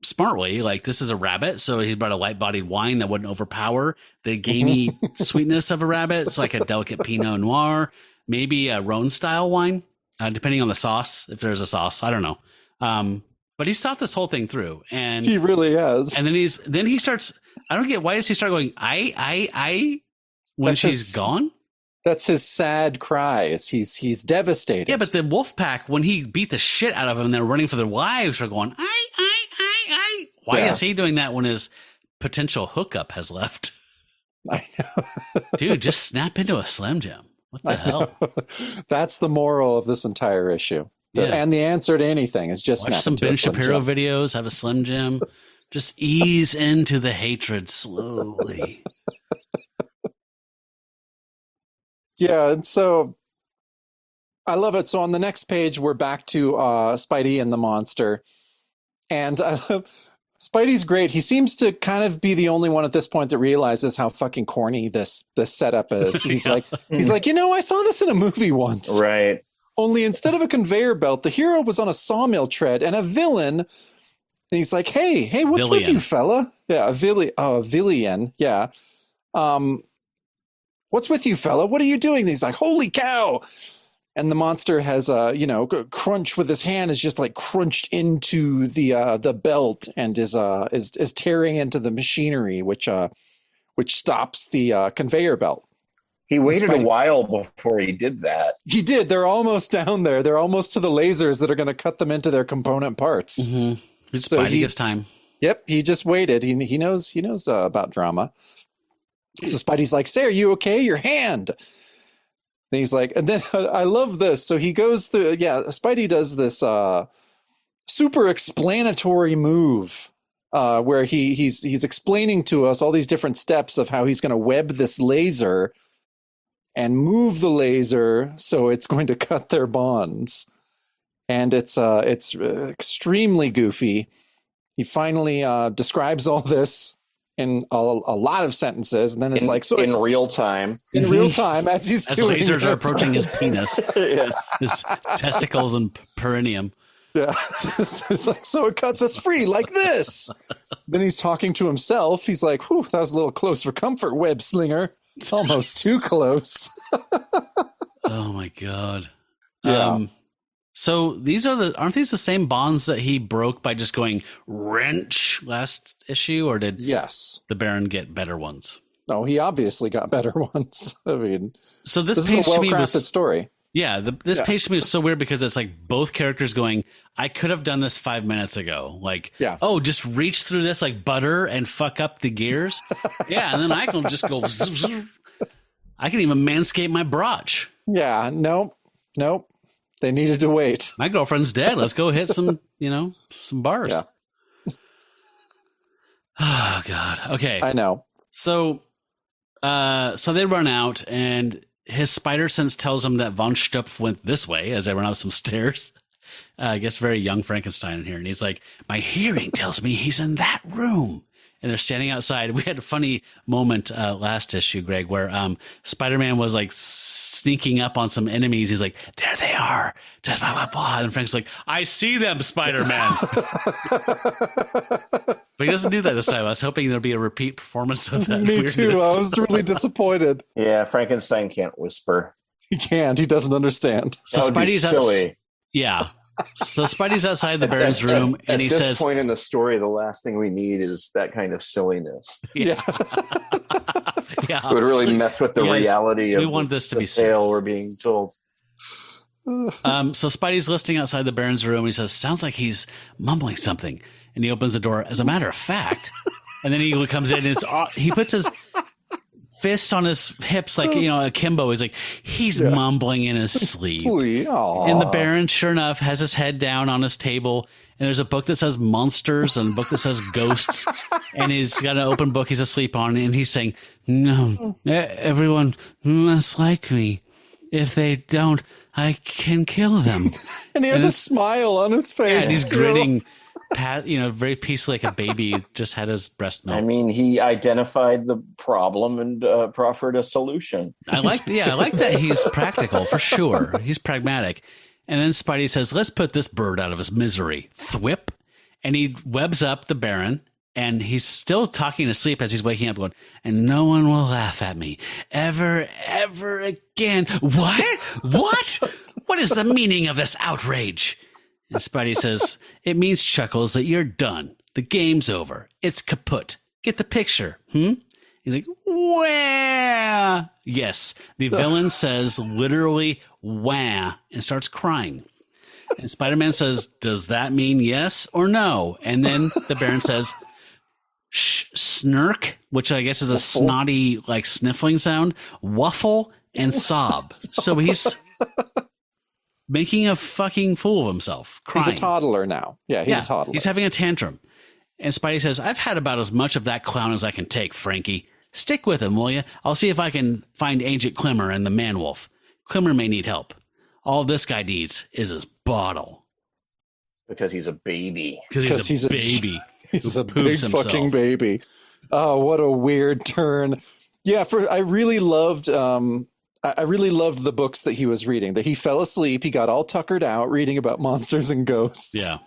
smartly, like this is a rabbit, so he brought a light-bodied wine that wouldn't overpower the gamey sweetness of a rabbit. It's like a delicate Pinot Noir, maybe a Rhone-style wine, depending on the sauce, if there's a sauce. I don't know. But he's thought this whole thing through, and he really has. And then he starts. I don't get, why does he start going I when she's gone? That's his sad cries. He's devastated. Yeah, but the wolf pack, when he beat the shit out of them and they're running for their lives, are going, I. Why is he doing that when his potential hookup has left? I know. Dude, just snap into a Slim Jim. What the hell? That's the moral of this entire issue. And the answer to anything is just watch snap some into Ben a Slim Shapiro Jim. videos, have a Slim Jim. Just ease into the hatred slowly. Yeah, and so I love it. So on the next page, we're back to Spidey and the monster. And I love Spidey's great. He seems to kind of be the only one at this point that realizes how fucking corny this setup is. He's like, I saw this in a movie once. Right. Only instead of a conveyor belt, the hero was on a sawmill tread, and a villain. And he's like, hey, what's with you, fella? Yeah, a villain. Yeah. What's with you, fella? What are you doing? And he's like, holy cow. And the monster has crunch with his hand is just like crunched into the belt and is tearing into the machinery, which stops the conveyor belt. He waited a while before he did that. He did. They're almost down there. They're almost to the lasers that are going to cut them into their component parts. Mm-hmm. It's Spidey gets time. Yep. He just waited. He knows about drama. So Spidey's like, say, are you okay? Your hand. And he's like, and then I love this. So he goes through, Spidey does this super explanatory move where he's explaining to us all these different steps of how he's going to web this laser and move the laser so it's going to cut their bonds. And it's extremely goofy. He finally describes all this in a lot of sentences, and then it's in real time. In real time, as he's doing lasers are approaching his penis, his testicles and perineum. Yeah, it's like, so it cuts us free like this. Then he's talking to himself. He's like, "Whew, that was a little close for comfort, web slinger. It's almost too close." Oh my god! Yeah. So aren't these the same bonds that he broke by just going wrench last issue, or did the Baron get better ones? No, he obviously got better ones. I mean, so this is a well-crafted story. Yeah, this page to me was so weird because it's like both characters going, I could have done this 5 minutes ago. Like, just reach through this like butter and fuck up the gears. Yeah, and then I can just go. I can even manscape my brooch. Yeah, nope. They needed to wait. My girlfriend's dead. Let's go hit some bars. Yeah. Oh God. Okay. I know. So they run out, and his spider sense tells him that Von Stupf went this way as they run up some stairs. I guess very young Frankenstein in here, and he's like, "My hearing tells me he's in that room." And they're standing outside. We had a funny moment last issue, Greg, where Spider-Man was like sneaking up on some enemies. He's like, there they are. Just blah, blah, blah. And Frank's like, I see them, Spider-Man. But he doesn't do that this time. I was hoping there'd be a repeat performance of that. Me too. I was really disappointed. Yeah, Frankenstein can't whisper. He can't. He doesn't understand. So that would be silly. Yeah. So Spidey's outside the Baron's room, and he says, "At this point in the story, the last thing we need is that kind of silliness." Yeah, it would really mess with the reality of we want this to be tale we're being told. So Spidey's listening outside the Baron's room. He says, sounds like he's mumbling something. And he opens the door. As a matter of fact, and then he comes in and he puts his fists on his hips like, akimbo. He's like, he's mumbling in his sleep. And the Baron, sure enough, has his head down on his table. And there's a book that says monsters and a book that says ghosts. And he's got an open book he's asleep on. And he's saying, no, everyone must like me. If they don't, I can kill them. And he has a smile on his face. Yeah, and he's grinning, very peacefully like a baby just had his breast milk. I mean, he identified the problem and proffered a solution. I like that he's practical for sure. He's pragmatic. And then Spidey says, let's put this bird out of his misery. Thwip. And he webs up the Baron. And he's still talking to sleep as he's waking up going, and no one will laugh at me ever again. What? What is the meaning of this outrage? And Spidey says, it means, Chuckles, that you're done. The game's over. It's kaput. Get the picture. He's like, wah. Yes. The villain says literally wah and starts crying. And Spider-Man says, does that mean yes or no? And then the Baron says, snirk, which I guess is a snotty, like sniffling sound, waffle, and sob. So he's making a fucking fool of himself, crying. He's a toddler now. Yeah, he's a toddler. He's having a tantrum. And Spidey says, I've had about as much of that clown as I can take, Frankie. Stick with him, will you? I'll see if I can find Agent Klimmer and the Man-Wolf. Klimmer may need help. All this guy needs is his bottle. Because he's a baby. Because he's a baby. He's a big fucking baby. Oh, what a weird turn. Yeah, I really loved the books that he was reading. That he fell asleep, he got all tuckered out reading about monsters and ghosts. Yeah.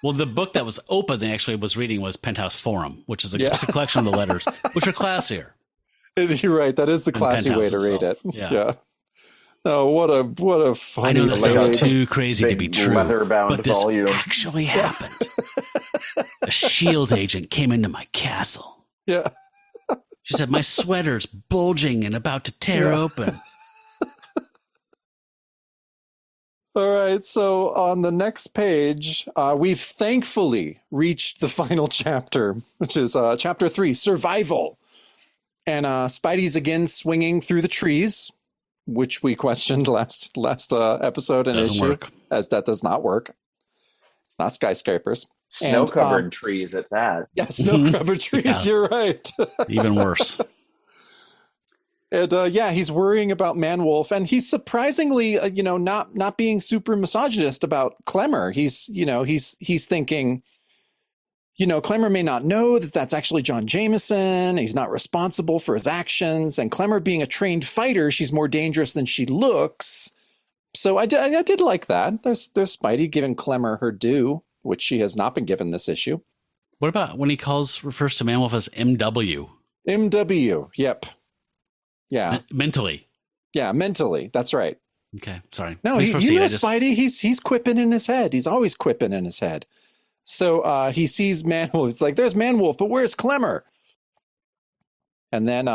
Well, the book that was open that actually was reading was Penthouse Forum, which is just a collection of the letters, which are classier. You're right. That is the classy way to read it. Yeah. Oh, what a funny. I know this sounds too crazy to be true, leather-bound but this volume actually happened. A shield agent came into my castle. Yeah. She said, my sweater's bulging and about to tear open. All right, so on the next page, we've thankfully reached the final chapter, which is chapter 3, Survival. And Spidey's again swinging through the trees, which we questioned last episode and issue, as that does not work. It's not skyscrapers. Snow-covered trees at that. Yeah, snow-covered trees, You're right. Even worse. And he's worrying about Man-Wolf, and he's surprisingly, not being super misogynist about Klimmer. He's thinking, Klimmer may not know that that's actually John Jameson. He's not responsible for his actions, and Klimmer being a trained fighter, she's more dangerous than she looks. So I did like that. There's Spidey giving Klimmer her due, which she has not been given this issue. What about when he refers to Man-Wolf as MW? MW, yep. Yeah. Mentally. Yeah, mentally. That's right. Okay, sorry. No, Spidey, he's quipping in his head. He's always quipping in his head. So he sees Man-Wolf. It's like, there's Man-Wolf, but where's Klimmer? And then,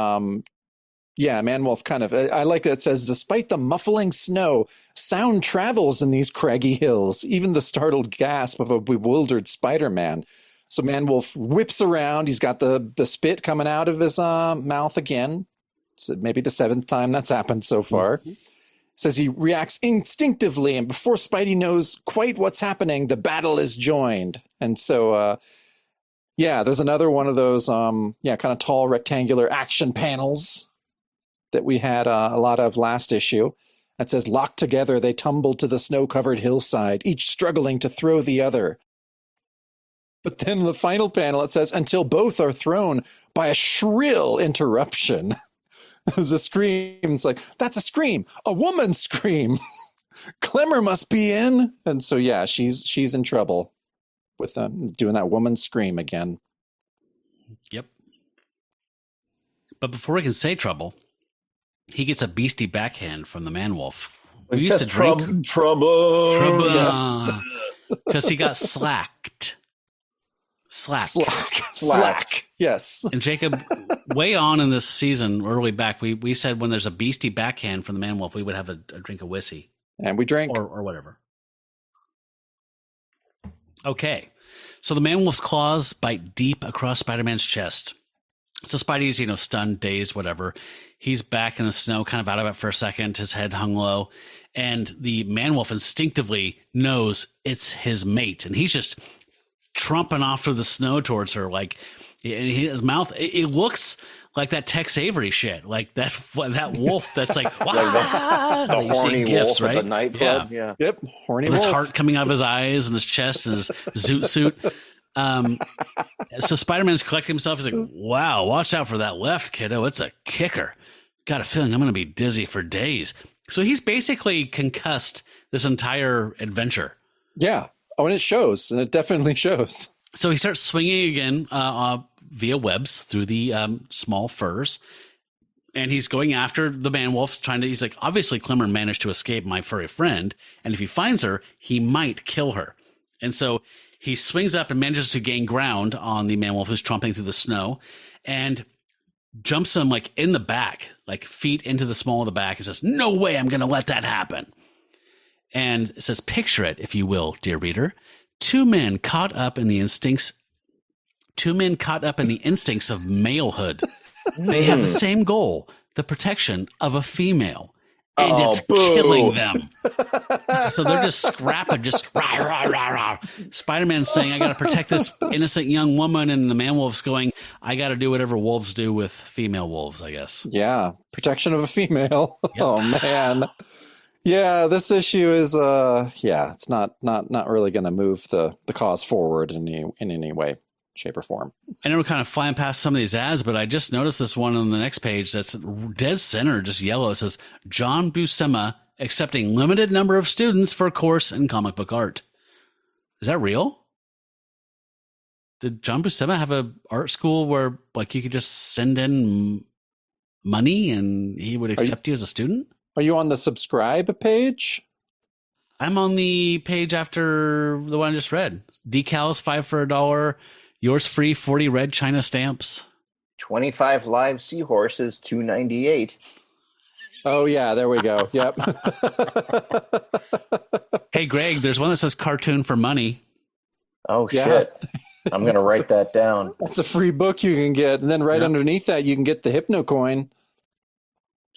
Man-Wolf kind of, I like that it says, despite the muffling snow, sound travels in these craggy hills, even the startled gasp of a bewildered Spider-Man. So Man-Wolf whips around. He's got the spit coming out of his mouth again. It's maybe the 7th time that's happened so far. Mm-hmm. Says he reacts instinctively, and before Spidey knows quite what's happening, the battle is joined. And so, there's another one of those, kind of tall rectangular action panels that we had a lot of last issue. That says, locked together, they tumble to the snow-covered hillside, each struggling to throw the other. But then the final panel, it says, until both are thrown by a shrill interruption. There's a scream. It's like, that's a scream, a woman's scream. Klimmer must be in. And so, she's in trouble with doing that woman's scream again. Yep. But before he can say trouble, he gets a beastie backhand from the Man-Wolf. We used to drink trouble. Because he got slacked. Slack. Yes. And Jacob, way on in this season, early back, we said when there's a beastie backhand from the Man-Wolf, we would have a drink of whiskey. And we drink. Or whatever. Okay. So the man-wolf's claws bite deep across Spider-Man's chest. So Spidey's, stunned, dazed, whatever. He's back in the snow, kind of out of it for a second, his head hung low. And the man-wolf instinctively knows it's his mate. And he's just trumping off through the snow towards her. Like, his mouth, it looks like that Tex Avery shit. Like that wolf that's like, wow. The horny wolf right? at the nightclub. Yeah. Yep. Horny With wolf. his heart coming out of his eyes and his chest and his zoot suit. So Spider-Man's collecting himself. He's like, wow, watch out for that left, kiddo. It's a kicker. Got a feeling I'm going to be dizzy for days. So he's basically concussed this entire adventure. Yeah. Oh, and it shows. And it definitely shows. So he starts swinging again via webs through the small furs. And he's going after the man-wolf, he's like, obviously Klimmer managed to escape my furry friend. And if he finds her, he might kill her. And so he swings up and manages to gain ground on the man-wolf who's tromping through the snow and jumps him like in the back, like feet into the small of the back, and says, no way I'm going to let that happen. And it says, picture it, if you will, dear reader. Two men caught up in the instincts of malehood. They have the same goal, the protection of a female. And it's killing them. So they're just scrapping, just rah, rah, rah, rah. Spider-Man's saying, I got to protect this innocent young woman. And the man-wolf's going, I got to do whatever wolves do with female wolves, I guess. Yeah. Protection of a female. Yep. Oh, man. Yeah, this issue is, it's not really going to move the cause forward in any way, shape, or form. I know we're kind of flying past some of these ads, but I just noticed this one on the next page that's dead center, just yellow. It says, John Buscema accepting limited number of students for a course in comic book art. Is that real? Did John Buscema have a art school where like you could just send in money and he would accept you as a student? Are you on the subscribe page? I'm on the page after the one I just read. Decals, 5 for $1. Yours free, 40 red China stamps. 25 live seahorses, $2.98. Oh, yeah, there we go. Yep. Hey, Greg, there's one that says cartoon for money. Oh, Yeah. shit. I'm going to write that down. That's a free book you can get. And then underneath that, you can get the Hypno coin.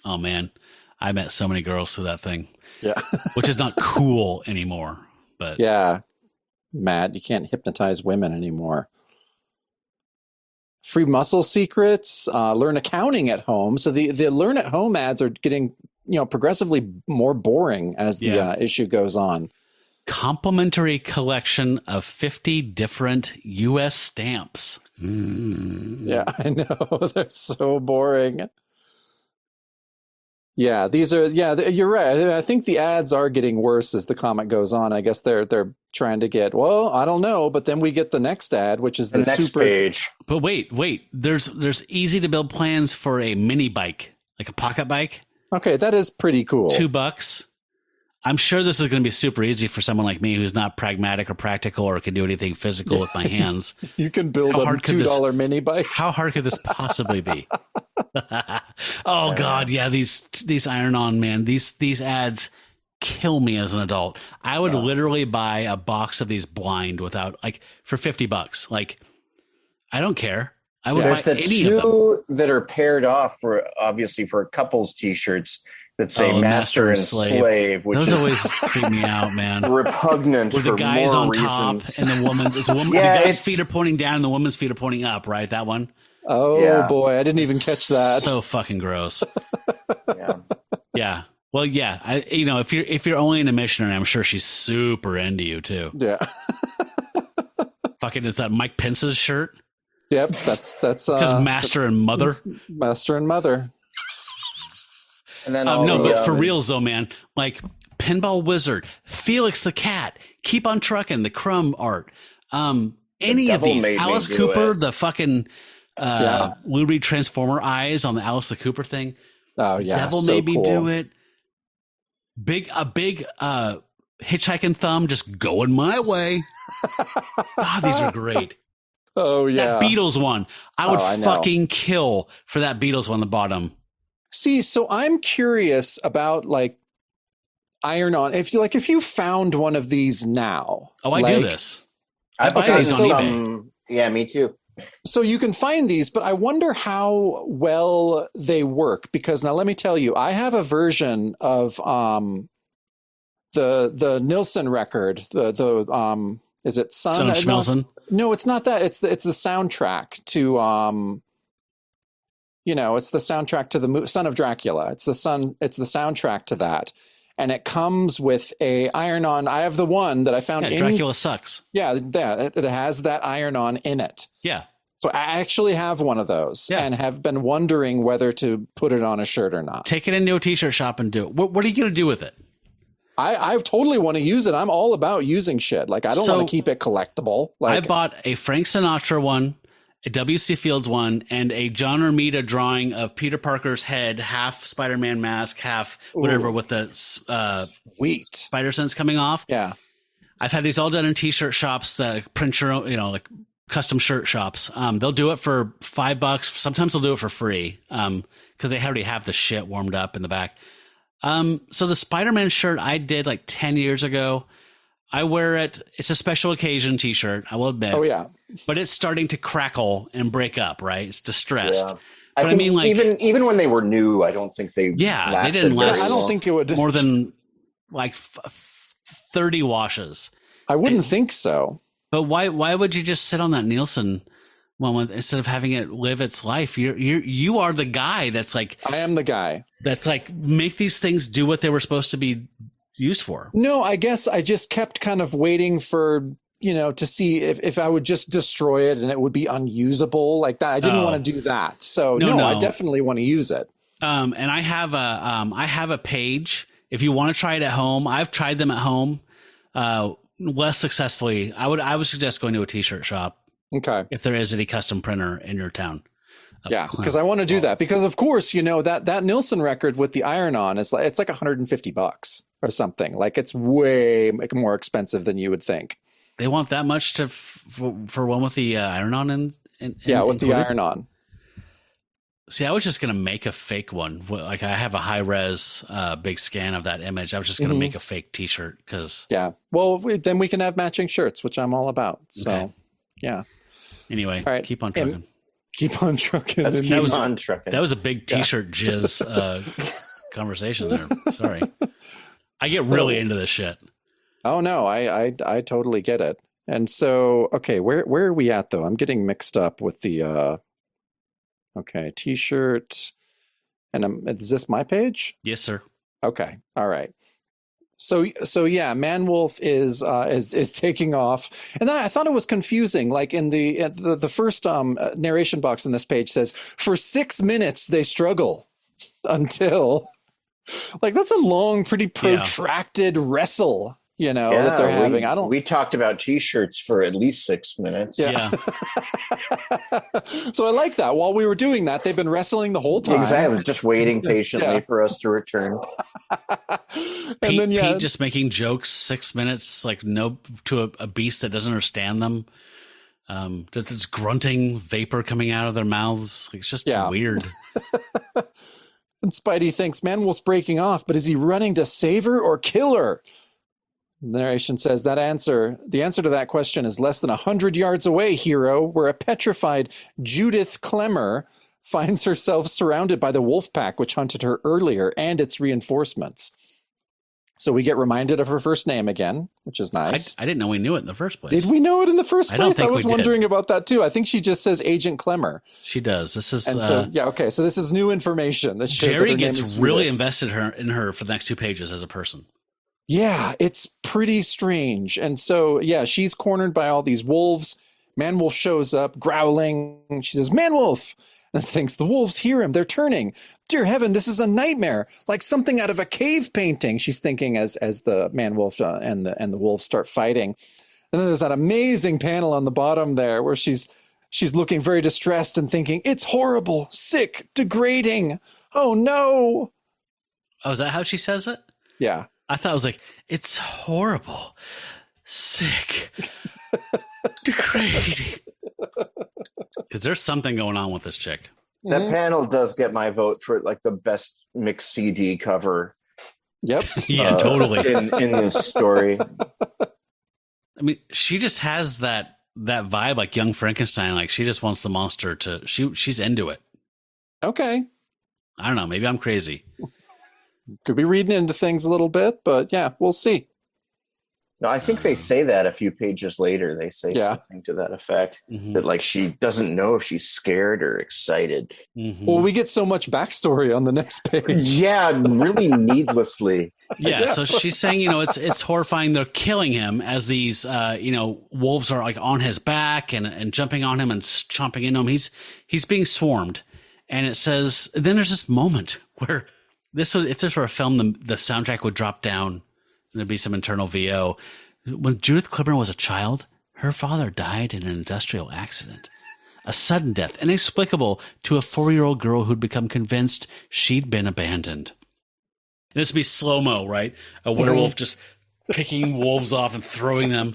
Oh, man. I met so many girls through that thing. Yeah. Which is not cool anymore. But Yeah. Matt, you can't hypnotize women anymore. Free muscle secrets, learn accounting at home. So the learn at home ads are getting, progressively more boring as the issue goes on. complimentary collection of 50 different U.S. stamps. Yeah, I know. They're so boring. Yeah, you're right. I think the ads are getting worse as the comic goes on. I guess they're trying to get, well, I don't know, but then we get the next ad, which is the next super page. But wait, there's easy to build plans for a mini bike, like a pocket bike. Okay, that is pretty cool. $2. I'm sure this is going to be super easy for someone like me who's not pragmatic or practical or can do anything physical with my hands. You can build a $2 mini bike. How hard could this possibly be? Oh God, yeah, these iron-on, man, these ads kill me as an adult. I would literally buy a box of these blind without, like, for $50. Like, I don't care. I would buy any of them. There's the two that are paired off for couples t-shirts that say master and slave, which those is always freak me out, man. Repugnant. Where the for guy's more on reasons. top and the woman's the guy's feet are pointing down and the woman's feet are pointing up, right? That one. Oh boy, I didn't even catch that. So fucking gross. Yeah. Yeah. Well, yeah. If you're only in a missionary, I'm sure she's super into you too. Yeah. Fucking, is that Mike Pence's shirt? Yep. That's it says master and mother. Master and mother. And then but for reals though, man, like Pinball Wizard, Felix the Cat, Keep on Trucking, the Crumb art, any of these, Alice Cooper, the fucking Lou Reed Transformer eyes on the Alice the Cooper thing. Oh yeah, Devil so made me cool. do it. A big hitchhiking thumb, just going my way. God, these are great. Oh yeah, that Beatles one, I would fucking kill for that Beatles one on the bottom. See, so I'm curious about, like, iron-on. If you found one of these now. Oh, I do this. I've buy gotten these on some. Yeah, me too. So you can find these, but I wonder how well they work, because now let me tell you, I have a version of the Nilsson record. The is it Son of Schmelzen? No, it's not that. It's the soundtrack to it's the soundtrack to the Son of Dracula. It's the soundtrack to that. And it comes with a iron-on. I have the one that I found. Yeah, Dracula sucks. Yeah, it has that iron-on in it. Yeah. So I actually have one of those and have been wondering whether to put it on a shirt or not. Take it into a t-shirt shop and do it. What are you going to do with it? I totally want to use it. I'm all about using shit. Like, I don't want to keep it collectible. Like, I bought a Frank Sinatra one, a W.C. Fields one, and a John Romita drawing of Peter Parker's head, half Spider-Man mask, half whatever, with the sweet spider sense coming off. Yeah. I've had these all done in t-shirt shops that print your own, like custom shirt shops. They'll do it for $5. Sometimes they'll do it for free because they already have the shit warmed up in the back. So the Spider-Man shirt I did like 10 years ago, I wear it. It's a special occasion t-shirt, I will admit. Oh, yeah. But it's starting to crackle and break up, right? It's distressed. Yeah. But I mean, like, even when they were new, I don't think they they didn't last. I don't think it would more than like 30 washes. I wouldn't think so. But why would you just sit on that Nielsen one instead of having it live its life? You are the guy that's like, I am the guy that's like, make these things do what they were supposed to be used for. No, I guess I just kept kind of waiting for, to see if I would just destroy it and it would be unusable like that. I didn't want to do that. So no, I definitely want to use it. And I have a page. If you want to try it at home, I've tried them at home, less successfully. I would suggest going to a t-shirt shop. Okay. If there is any custom printer in your town. Yeah, because I want to do that, because of course, that Nilsson record with the iron-on is it's like $150 or something. Like, it's way more expensive than you would think. They want that much for one with the iron-on with the iron-on. See, I was just going to make a fake one. Like, I have a high-res big scan of that image. I was just going to make a fake t-shirt because... Yeah. Well, then we can have matching shirts, which I'm all about. So, okay. Yeah. Anyway, all right. Keep on trucking. Keep on trucking. That was a big t-shirt jizz conversation there. Sorry. I get really into this shit. Oh, no, I totally get it. And so, okay, where are we at, though? I'm getting mixed up with the... Okay, t-shirt. And is this my page? Yes, sir. Okay. All right. So yeah, Man-Wolf is taking off. And then I thought it was confusing. Like, in the first narration box in this page says, for 6 minutes they struggle until, like, that's a long, pretty protracted wrestle. That they're having. We talked about t-shirts for at least 6 minutes. Yeah. So I like that. While we were doing that, they've been wrestling the whole time. Exactly. Just waiting patiently for us to return. Pete just making jokes 6 minutes, like, to a beast that doesn't understand them. There's grunting vapor coming out of their mouths. It's just weird. And Spidey thinks Man-Wolf's breaking off, but is he running to save her or kill her? The narration says the answer to that question is less than 100 yards away, hero, where a petrified Judith Klimmer finds herself surrounded by the wolf pack, which hunted her earlier, and its reinforcements. So we get reminded of her first name again, which is nice. I didn't know we knew it in the first place. Did we know it in the first place? I was we wondering about that too. I think she just says Agent Klimmer. She does. This is so this is new information. Jerry gets really invested in her for the next 2 pages as a person. Yeah, it's pretty strange. And so, she's cornered by all these wolves. Man-Wolf shows up, growling. She says, Man-Wolf! And thinks the wolves hear him. They're turning. Dear heaven, this is a nightmare. Like something out of a cave painting, she's thinking as the Man-Wolf and the wolves start fighting. And then there's that amazing panel on the bottom there where she's looking very distressed and thinking, it's horrible, sick, degrading. Oh, no. Oh, is that how she says it? Yeah. I thought it was like, it's horrible, sick, degrading. Because there's something going on with this chick. That panel does get my vote for like the best mixed CD cover Yep. Yeah, totally. In this story. I mean, she just has that vibe like young Frankenstein. Like she just wants the monster to she's into it. Okay. I don't know. Maybe I'm crazy. Could be reading into things a little bit, but yeah, we'll see. No, I think they say that a few pages later. They say something to that effect. Mm-hmm. That like she doesn't know if she's scared or excited. Mm-hmm. Well, we get so much backstory on the next page. Yeah, really needlessly. Yeah, so she's saying, it's horrifying. They're killing him as these, wolves are like on his back and jumping on him and chomping into him. He's being swarmed, and it says. Then there's this moment where if this were a film, the soundtrack would drop down. There'd be some internal VO. When Judith Klimmer was a child, her father died in an industrial accident. A sudden death, inexplicable to a 4-year-old girl who'd become convinced she'd been abandoned. And this would be slow-mo, right? A werewolf just picking wolves off and throwing them.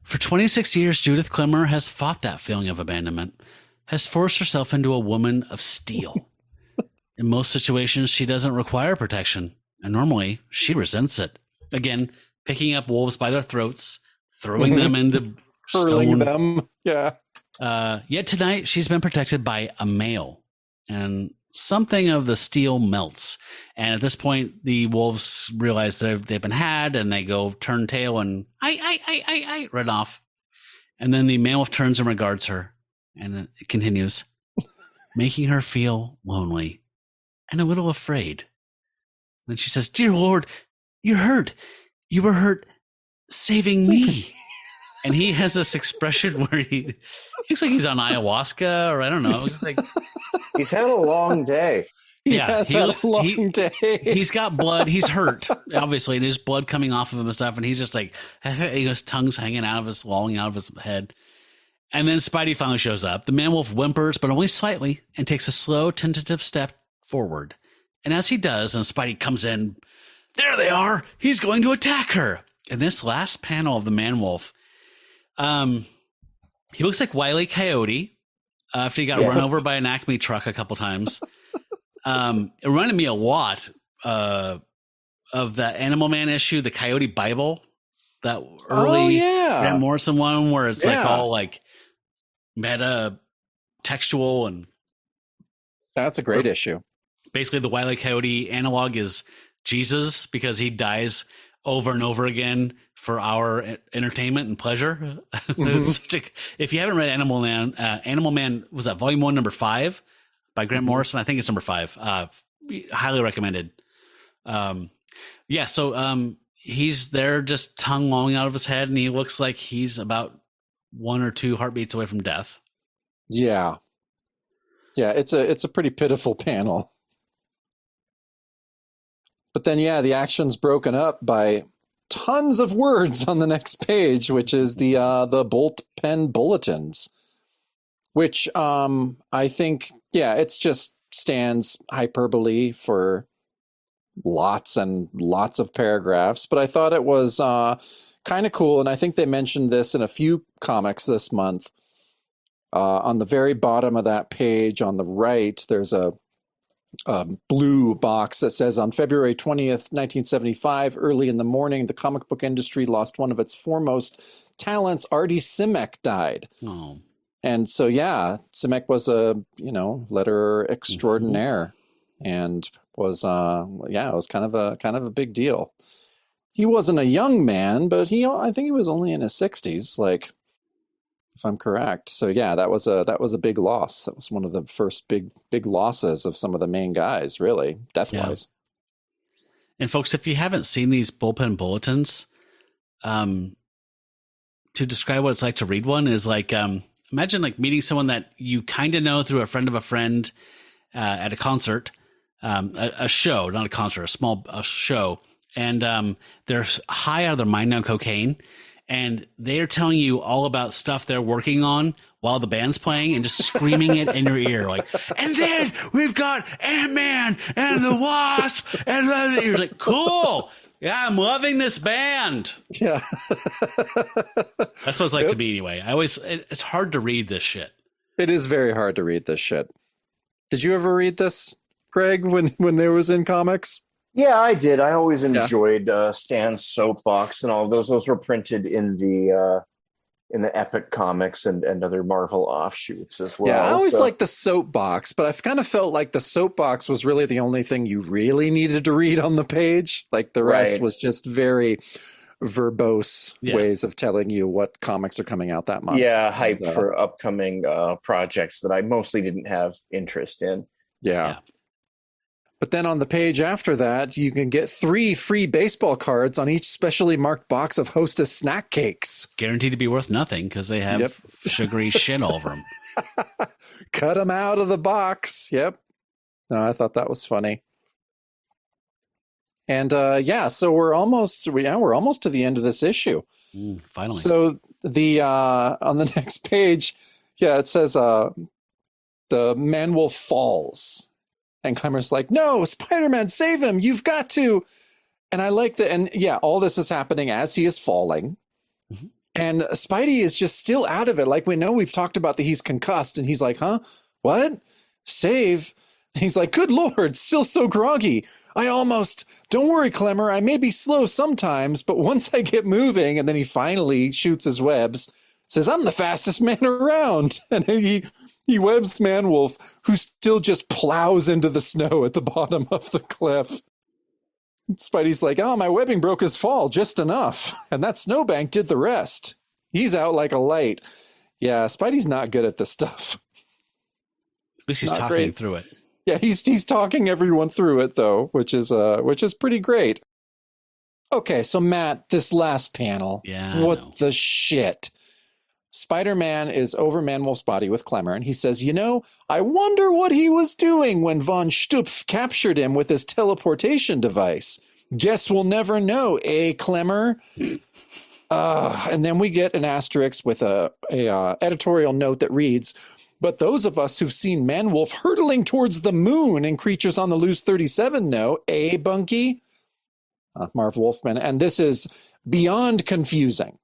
For 26 years, Judith Klimmer has fought that feeling of abandonment, has forced herself into a woman of steel. In most situations, she doesn't require protection, and normally she resents it. Again, picking up wolves by their throats, throwing them into hurling stone. them. Yeah. Yet tonight, she's been protected by a male, and something of the steel melts. And at this point, the wolves realize they've been had, and they go turn tail and I run off. And then the man wolf turns and regards her, and it continues, making her feel lonely and a little afraid. Then she says, "Dear Lord, you're hurt. You were hurt saving me." And he has this expression where he looks like he's on ayahuasca, or I don't know. It's like He's had a long day. yeah, he looks a long day. He's got blood. He's hurt, obviously, and there's blood coming off of him and stuff. And he's just like, his tongue's hanging out of his, lolling out of his head. And then Spidey finally shows up. The man wolf whimpers, but only slightly, and takes a slow, tentative step forward. And as he does, and Spidey comes in, there they are. He's going to attack her. In this last panel of the man wolf, he looks like Wile E. Coyote after he got run over by an Acme truck a couple times. It reminded me a lot of that Animal Man issue, the Coyote Bible, that early Grant Morrison one where it's like all like meta textual, and that's a great issue. Basically, the Wile E. Coyote analog is Jesus, because he dies over and over again for our entertainment and pleasure. If you haven't read Animal Man was that volume 1, number 5 by Grant Morrison? I think it's number 5. Highly recommended. So he's there just tongue lolling out of his head, and he looks like he's about 1 or 2 heartbeats away from death. Yeah. Yeah, it's a pretty pitiful panel. But then, the action's broken up by tons of words on the next page, which is the bolt pen bulletins, which I think, it's just stands hyperbole for lots and lots of paragraphs. But I thought it was kind of cool, and I think they mentioned this in a few comics this month. On the very bottom of that page on the right, there's a blue box that says, on February 20th, 1975, early in the morning, the comic book industry lost one of its foremost talents. Artie Simek died. Oh. And so, Simek was a, letterer extraordinaire, and was, it was kind of a big deal. He wasn't a young man, but I think he was only in his 60s, like, if I'm correct. So that was a big loss. That was one of the first big losses of some of the main guys, really, death-wise. Yeah. And folks, if you haven't seen these bullpen bulletins, to describe what it's like to read one is like, imagine like meeting someone that you kind of know through a friend of a friend at a concert, a show, not a concert, a show, and they're high out of their mind on cocaine. And they're telling you all about stuff they're working on while the band's playing, and just screaming it in your ear. Like, and then we've got Ant-Man and the Wasp. And then you're like, cool. Yeah, I'm loving this band. Yeah. That's what it's like to me anyway. It's hard to read this shit. It is very hard to read this shit. Did you ever read this, Greg, when there was in comics? Yeah, I did. I always enjoyed Stan's soapbox and all of those. Those were printed in the Epic comics and other Marvel offshoots as well. Yeah, I always liked the soapbox, but I've kind of felt like the soapbox was really the only thing you really needed to read on the page. Like the rest was just very verbose ways of telling you what comics are coming out that month. Yeah, hype for upcoming projects that I mostly didn't have interest in. Yeah. But then on the page after that, you can get 3 free baseball cards on each specially marked box of Hostess snack cakes. Guaranteed to be worth nothing because they have sugary shit all over them. Cut them out of the box. Yep. No, I thought that was funny. And so we're almost to the end of this issue. Finally. So the on the next page, it says the Man-Wolf falls. And Klimmer's like, no, Spider-Man, save him. You've got to. And I like that. And all this is happening as he is falling. Mm-hmm. And Spidey is just still out of it. Like, we know we've talked about that he's concussed. And he's like, huh? What? Save? And he's like, good Lord, still so groggy. Don't worry, Klimmer. I may be slow sometimes, but once I get moving, and then he finally shoots his webs, says, I'm the fastest man around. And he webs Man-Wolf, who still just plows into the snow at the bottom of the cliff. Spidey's like, oh, my webbing broke his fall just enough. And that snowbank did the rest. He's out like a light. Yeah, Spidey's not good at this stuff. At least he's talking through it. Yeah, he's talking everyone through it, though, which is pretty great. Okay, so Matt, this last panel. Yeah. What the shit? Spider-Man is over Man-Wolf's body with Klimmer, and he says, I wonder what he was doing when von Stupf captured him with his teleportation device. Guess we'll never know, eh, Klimmer? And then we get an asterisk with a editorial note that reads, but those of us who've seen Man-Wolf hurtling towards the moon in Creatures on the Loose 37 know, eh, Bunky? Marv Wolfman, and this is beyond confusing.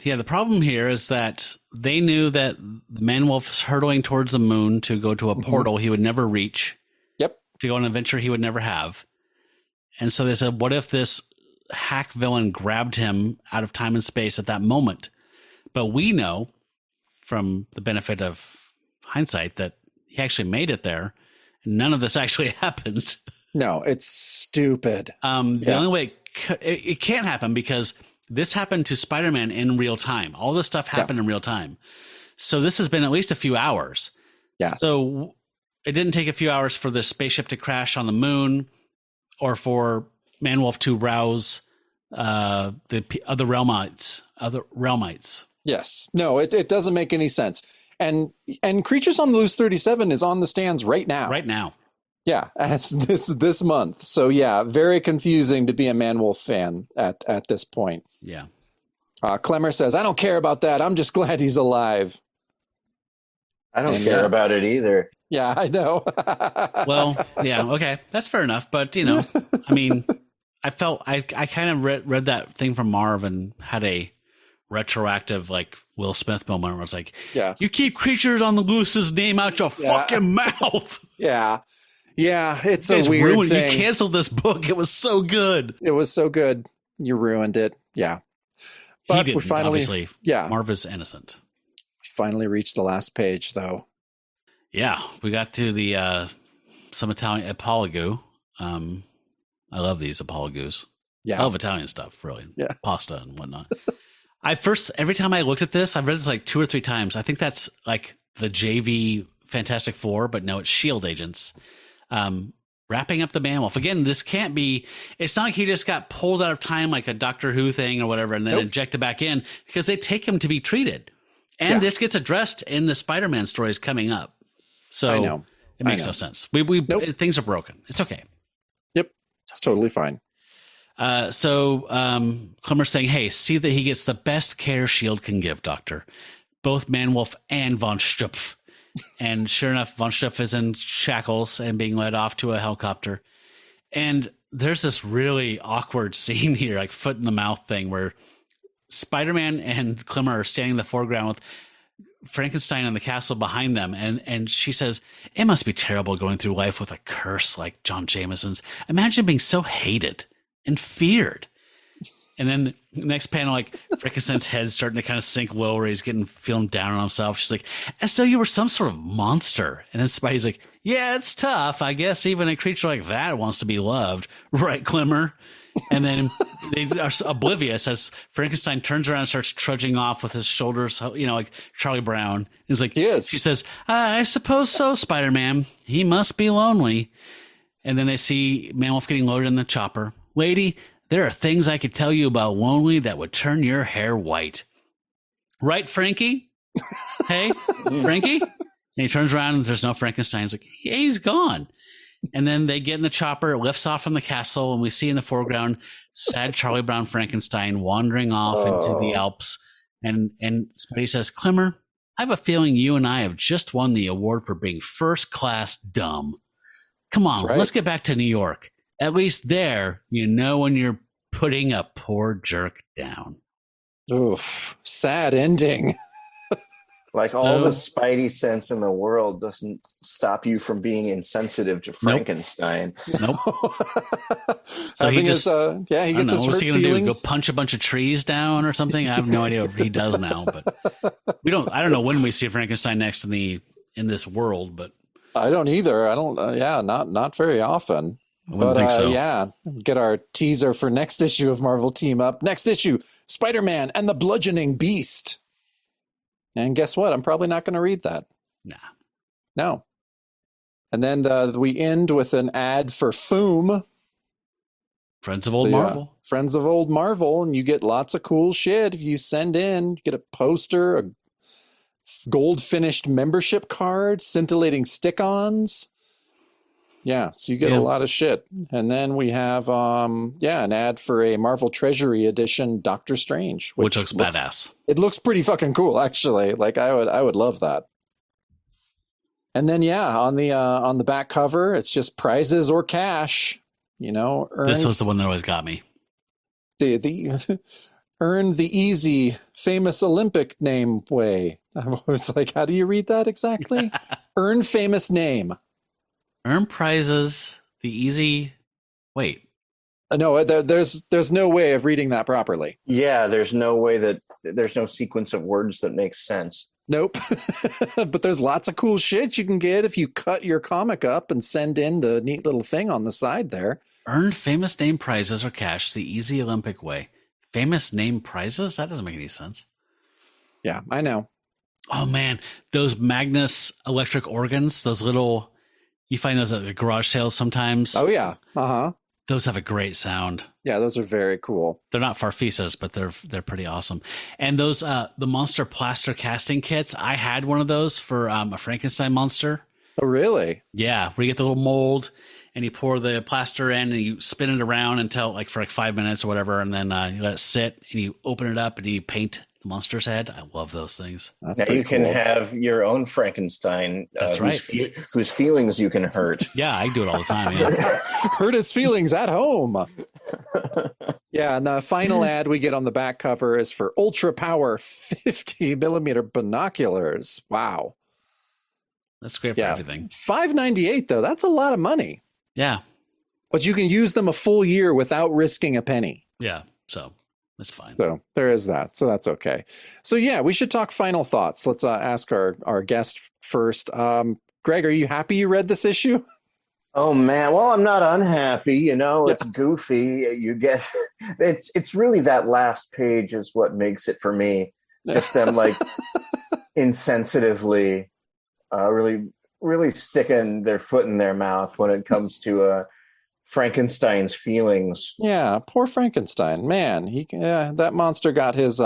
Yeah, the problem here is that they knew that Man-Wolf's hurtling towards the moon to go to a portal he would never reach. Yep. To go on an adventure he would never have. And so they said, what if this hack villain grabbed him out of time and space at that moment? But we know from the benefit of hindsight that he actually made it there. And none of this actually happened. No, it's stupid. The only way it can't happen because this happened to Spider-Man in real time. All this stuff happened in real time. So this has been at least a few hours. Yeah. So it didn't take a few hours for the spaceship to crash on the moon or for Man-Wolf to rouse the other realmites. Yes. No, it doesn't make any sense. And Creatures on the Loose 37 is on the stands right now. Right now. Yeah, this month. So yeah, very confusing to be a Man-Wolf fan at this point. Yeah. Klimmer says, I don't care about that. I'm just glad he's alive. I don't care about it either. Yeah, I know. Well, yeah, okay. That's fair enough. But, I mean, I kind of read that thing from Marv and had a retroactive, like, Will Smith moment where it's like, you keep Creatures on the Loose's name out your fucking mouth. Yeah. Yeah, it's a weird thing. You canceled this book. It was so good. It was so good. You ruined it. Yeah. But he didn't, we finally, obviously. Yeah. Marv is innocent. We finally reached the last page, though. Yeah. We got to the some Italian apologue. I love these apologues. Yeah. I love Italian stuff, really. Yeah. Pasta and whatnot. Every time I looked at this, I've read this like 2 or 3 times. I think that's like the JV Fantastic Four, but no, it's S.H.I.E.L.D. agents. Wrapping up the Man-Wolf. Again, this can't be, it's not like he just got pulled out of time like a Doctor Who thing or whatever and then injected back in, because they take him to be treated. And this gets addressed in the Spider-Man stories coming up. So I know. It makes no sense. Things are broken. It's okay. Yep. It's totally fine. So Klimmer's saying, hey, see that he gets the best care S.H.I.E.L.D. can give, Doctor. Both Man-Wolf and von Stupf. And sure enough, von Stupf is in shackles and being led off to a helicopter. And there's this really awkward scene here, like foot in the mouth thing, where Spider-Man and Klimmer are standing in the foreground with Frankenstein in the castle behind them, and she says, "It must be terrible going through life with a curse like John Jameson's. Imagine being so hated and feared." And then the next panel, like Frankenstein's head's starting to kind of sink lower. He's feeling down on himself. She's like, "As though you were some sort of monster." And then Spidey's like, "Yeah, it's tough. I guess even a creature like that wants to be loved, right, Klimmer?" And then they are oblivious as Frankenstein turns around and starts trudging off with his shoulders, like Charlie Brown. He's like, Yes. She says, "I suppose so, Spider-Man. He must be lonely." And then they see Man-Wolf getting loaded in the chopper. "Lady, there are things I could tell you about Lonely that would turn your hair white." Right, Frankie? Hey, Frankie? And he turns around and there's no Frankenstein. He's like, "Yeah, he's gone." And then they get in the chopper, it lifts off from the castle, and we see in the foreground sad Charlie Brown Frankenstein wandering off into the Alps. And Spidey says, "Klimmer, I have a feeling you and I have just won the award for being first class dumb. Come on, right. Let's get back to New York. At least there, you know when you're putting a poor jerk down." Oof, sad ending. Like all the Spidey sense in the world doesn't stop you from being insensitive to Frankenstein. Nope. So Having he just, he gets his what's hurt he going to do? Go feelings. punch a bunch of trees down or something? I have no idea what he does now, but I don't know when we see Frankenstein next in this world, but I don't either. I don't. Not very often. I wouldn't think so. Yeah, get our teaser for next issue of Marvel Team Up. Next issue, Spider-Man and the Bludgeoning Beast. And guess what? I'm probably not going to read that. Nah. No. And then we end with an ad for Foom. Friends of Old Marvel. Friends of Old Marvel. And you get lots of cool shit if you send in. You get a poster, a gold finished membership card, scintillating stick-ons. Yeah, so you get a lot of shit. And then we have an ad for a Marvel Treasury edition Doctor Strange, which looks badass. It looks pretty fucking cool, actually. Like I would love that. And then on the back cover, it's just prizes or cash. This was the one that always got me. The earn the easy famous Olympic name way. I was like, how do you read that exactly? Earn famous name. Earn prizes, the easy. Wait. No, there's no way of reading that properly. Yeah, there's no sequence of words that makes sense. Nope. But there's lots of cool shit you can get if you cut your comic up and send in the neat little thing on the side there. Earn famous name prizes or cash the easy Olympic way. Famous name prizes? That doesn't make any sense. Yeah, I know. Oh, man. Those Magnus electric organs, those little... You find those at the garage sales sometimes. Oh, yeah. Uh-huh. Those have a great sound. Yeah, those are very cool. They're not Farfisas, but they're pretty awesome. And those the monster plaster casting kits, I had one of those for a Frankenstein monster. Oh, really? Yeah, where you get the little mold and you pour the plaster in and you spin it around until for 5 minutes or whatever, and then you let it sit and you open it up and you paint the monster's head. I love those things. That's now you cool. can have your own Frankenstein. That's right. Whose feelings you can hurt. Yeah, I do it all the time. Yeah. Hurt his feelings at home. Yeah, and the final ad we get on the back cover is for Ultra Power 50 millimeter binoculars. Wow. That's great for everything. $5.98 though. That's a lot of money. Yeah. But you can use them a full year without risking a penny. Yeah. So that's fine. So there is that. So that's okay. So yeah, we should talk final thoughts. Let's ask our guest first. Greg, are you happy you read this issue? Oh man, well, I'm not unhappy. It's goofy. It's really that last page is what makes it for me. Just them insensitively, really, really sticking their foot in their mouth when it comes to Frankenstein's feelings. Yeah, poor Frankenstein. Man, that monster got his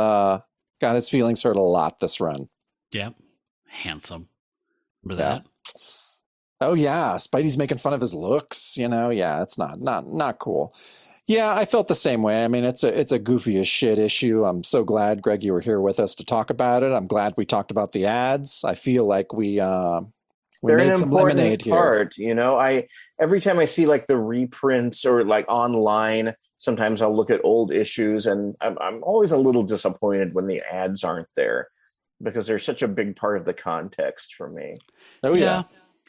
feelings hurt a lot this run. Yep. Handsome. Remember that? Oh yeah, Spidey's making fun of his looks, Yeah, it's not cool. Yeah, I felt the same way. I mean, it's a goofy as shit issue. I'm so glad, Greg, you were here with us to talk about it. I'm glad we talked about the ads. I feel like we made some lemonade here. Part, every time I see the reprints or online, sometimes I'll look at old issues and I'm always a little disappointed when the ads aren't there. because they're such a big part of the context for me. Oh yeah.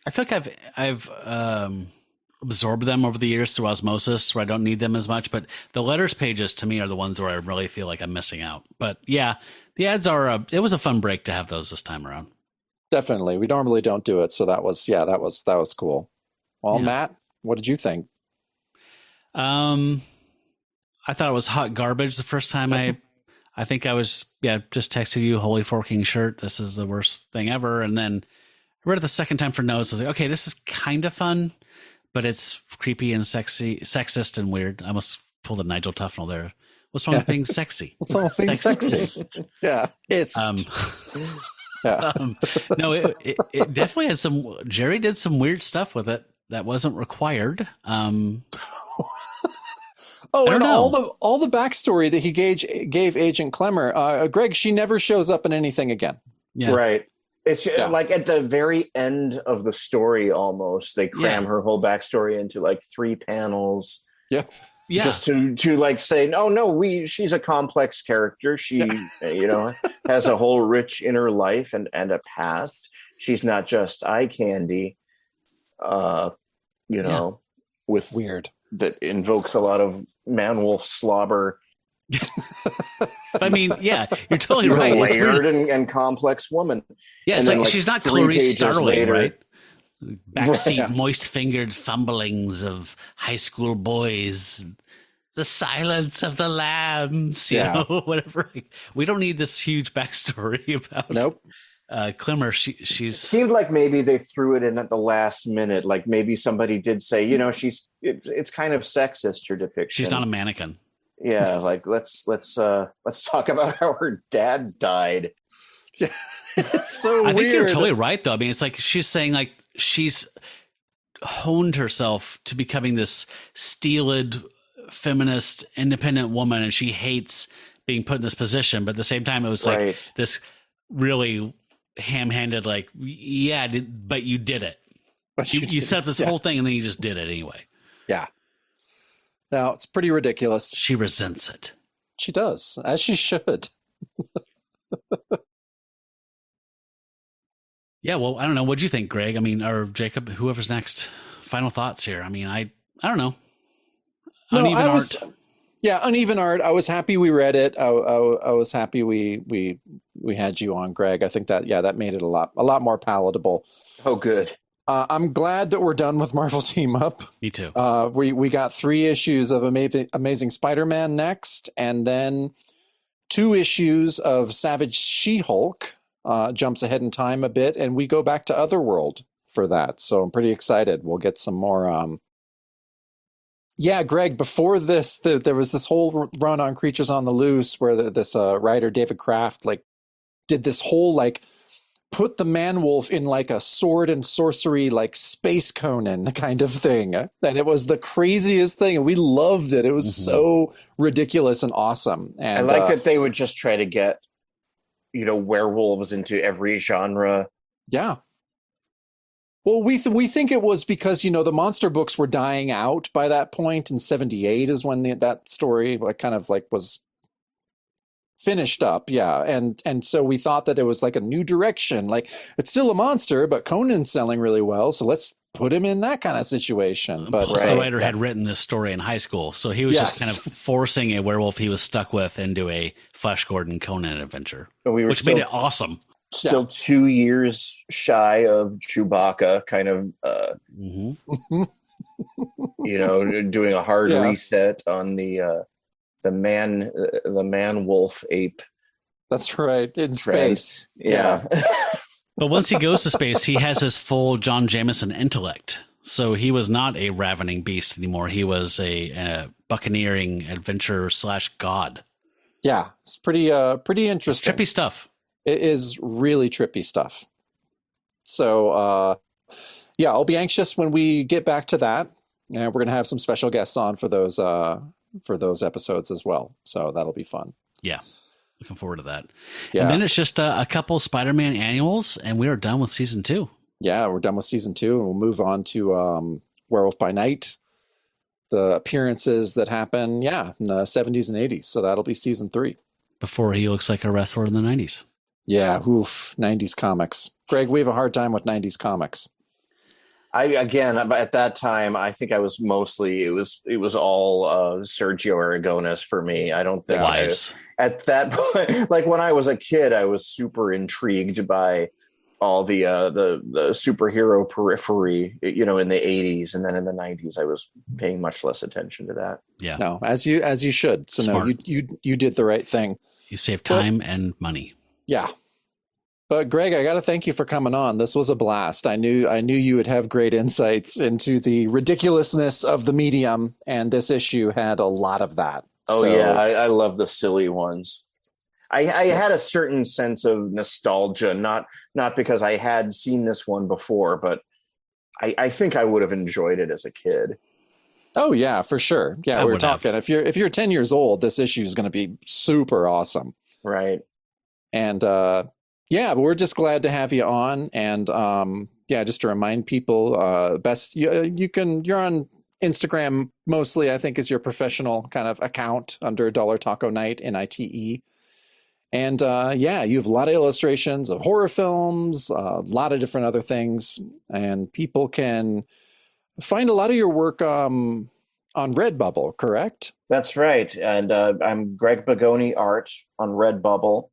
I feel like I've absorbed them over the years through osmosis, where I don't need them as much. But the letters pages to me are the ones where I really feel like I'm missing out. But yeah, the ads are. It was a fun break to have those this time around. Definitely. We normally don't do it, so that was cool. Well, Yeah. Matt, what did you think? I thought it was hot garbage the first time I think I was just texting you, holy forking shirt, this is the worst thing ever. And then I read it the second time for notes. I was like, okay, this is kind of fun, but it's creepy and sexist and weird. I almost pulled a Nigel Tufnell there. What's wrong with being sexy? What's wrong with being sexist? Yeah. No, it definitely has some. Jerry did some weird stuff with it that wasn't required. Oh, and all the backstory that he gave Agent Klimmer, Greg, she never shows up in anything again. Yeah. Right. It's like at the very end of the story, almost they cram her whole backstory into like 3 panels. Yeah. Yeah. Just to like say, oh no, she's a complex character. She has a whole rich inner life and a past. She's not just eye candy. With weird. That invokes a lot of man-wolf slobber. I mean, yeah, you're totally She's right. a layered and complex woman. Yeah, it's and like then, she's not 3 Clarice pages Starling, later- right? Backseat, moist-fingered fumblings of high school boys. The silence of the lambs, you know, whatever. We don't need this huge backstory about Klimmer. She's seemed like maybe they threw it in at the last minute. Like maybe somebody did say, it's kind of sexist, your depiction. She's not a mannequin. Yeah, like let's talk about how her dad died. Yeah, it's so I weird. think you're totally right, though. I mean, it's like she's saying like she's honed herself to becoming this steeled, feminist, independent woman, and she hates being put in this position. But at the same time, it was like this really ham-handed, like, but you did it. You set up this whole thing, and then you just did it anyway. Yeah. Now, it's pretty ridiculous. She resents it. She does, as she should. Yeah, well, I don't know. What'd you think, Greg? I mean, or Jacob, whoever's next. Final thoughts here. I mean, I don't know. Uneven art. Uneven art. I was happy we read it. I was happy we had you on, Greg. I think that made it a lot more palatable. Oh, good. I'm glad that we're done with Marvel Team Up. Me too. We got 3 issues of Amazing Spider-Man next, and then 2 issues of Savage She-Hulk. Jumps ahead in time a bit, and we go back to Otherworld for that. So I'm pretty excited. We'll get some more. Greg, before this, there was this whole run on Creatures on the Loose where this writer, David Kraft, like did this whole like put the man-wolf in like a sword and sorcery, like Space Conan kind of thing. And it was the craziest thing. And we loved it. It was so ridiculous and awesome. And I like that they would just try to get, werewolves into every genre. Yeah. Well, we think it was because, the monster books were dying out by that point, and 78 is when that story kind of like was finished up. Yeah. And so we thought that it was like a new direction. Like, it's still a monster, but Conan's selling really well, so let's put him in that kind of situation. But plus, the writer had written this story in high school, so he was just kind of forcing a werewolf he was stuck with into a Flash Gordon Conan adventure, which made it awesome. Still 2 years shy of Chewbacca, kind of, doing a hard reset on the man wolf ape. That's right, in space. Yeah. But once he goes to space, he has his full John Jameson intellect. So he was not a ravening beast anymore. He was a buccaneering adventurer / god. Yeah, it's pretty interesting. It's trippy stuff. It is really trippy stuff. So, I'll be anxious when we get back to that. And we're going to have some special guests on for those episodes as well. So that'll be fun. Yeah. Looking forward to that. Yeah. And then it's just a couple Spider-Man annuals, and we are done with season 2. Yeah, we're done with season 2, and we'll move on to Werewolf by Night, the appearances that happen, in the 70s and 80s. So that'll be season 3. Before he looks like a wrestler in the 90s. Yeah, oof, 90s comics. Greg, we have a hard time with 90s comics. At that time, I think I was mostly it was all Sergio Aragonis for me. I don't think at that point, like when I was a kid, I was super intrigued by all the superhero periphery, in the 80s, and then in the 90s, I was paying much less attention to that. Yeah, no, as you should. So Smart. no, you did the right thing. You save time and money. Yeah. But Greg, I got to thank you for coming on. This was a blast. I knew you would have great insights into the ridiculousness of the medium, and this issue had a lot of that. Oh, yeah, I love the silly ones. I had a certain sense of nostalgia, not because I had seen this one before, but I think I would have enjoyed it as a kid. Oh yeah, for sure. Yeah, we were talking. Have. If you're 10 years old, this issue is going to be super awesome. Right. And yeah, but we're just glad to have you on. And yeah, just to remind people, you're on Instagram mostly, I think, is your professional kind of account under Dollar Taco Night, NITE. And yeah, you have a lot of illustrations of horror films, a lot of different other things, and people can find a lot of your work on Redbubble, correct? That's right. And I'm Greg Bigoni Art on Redbubble.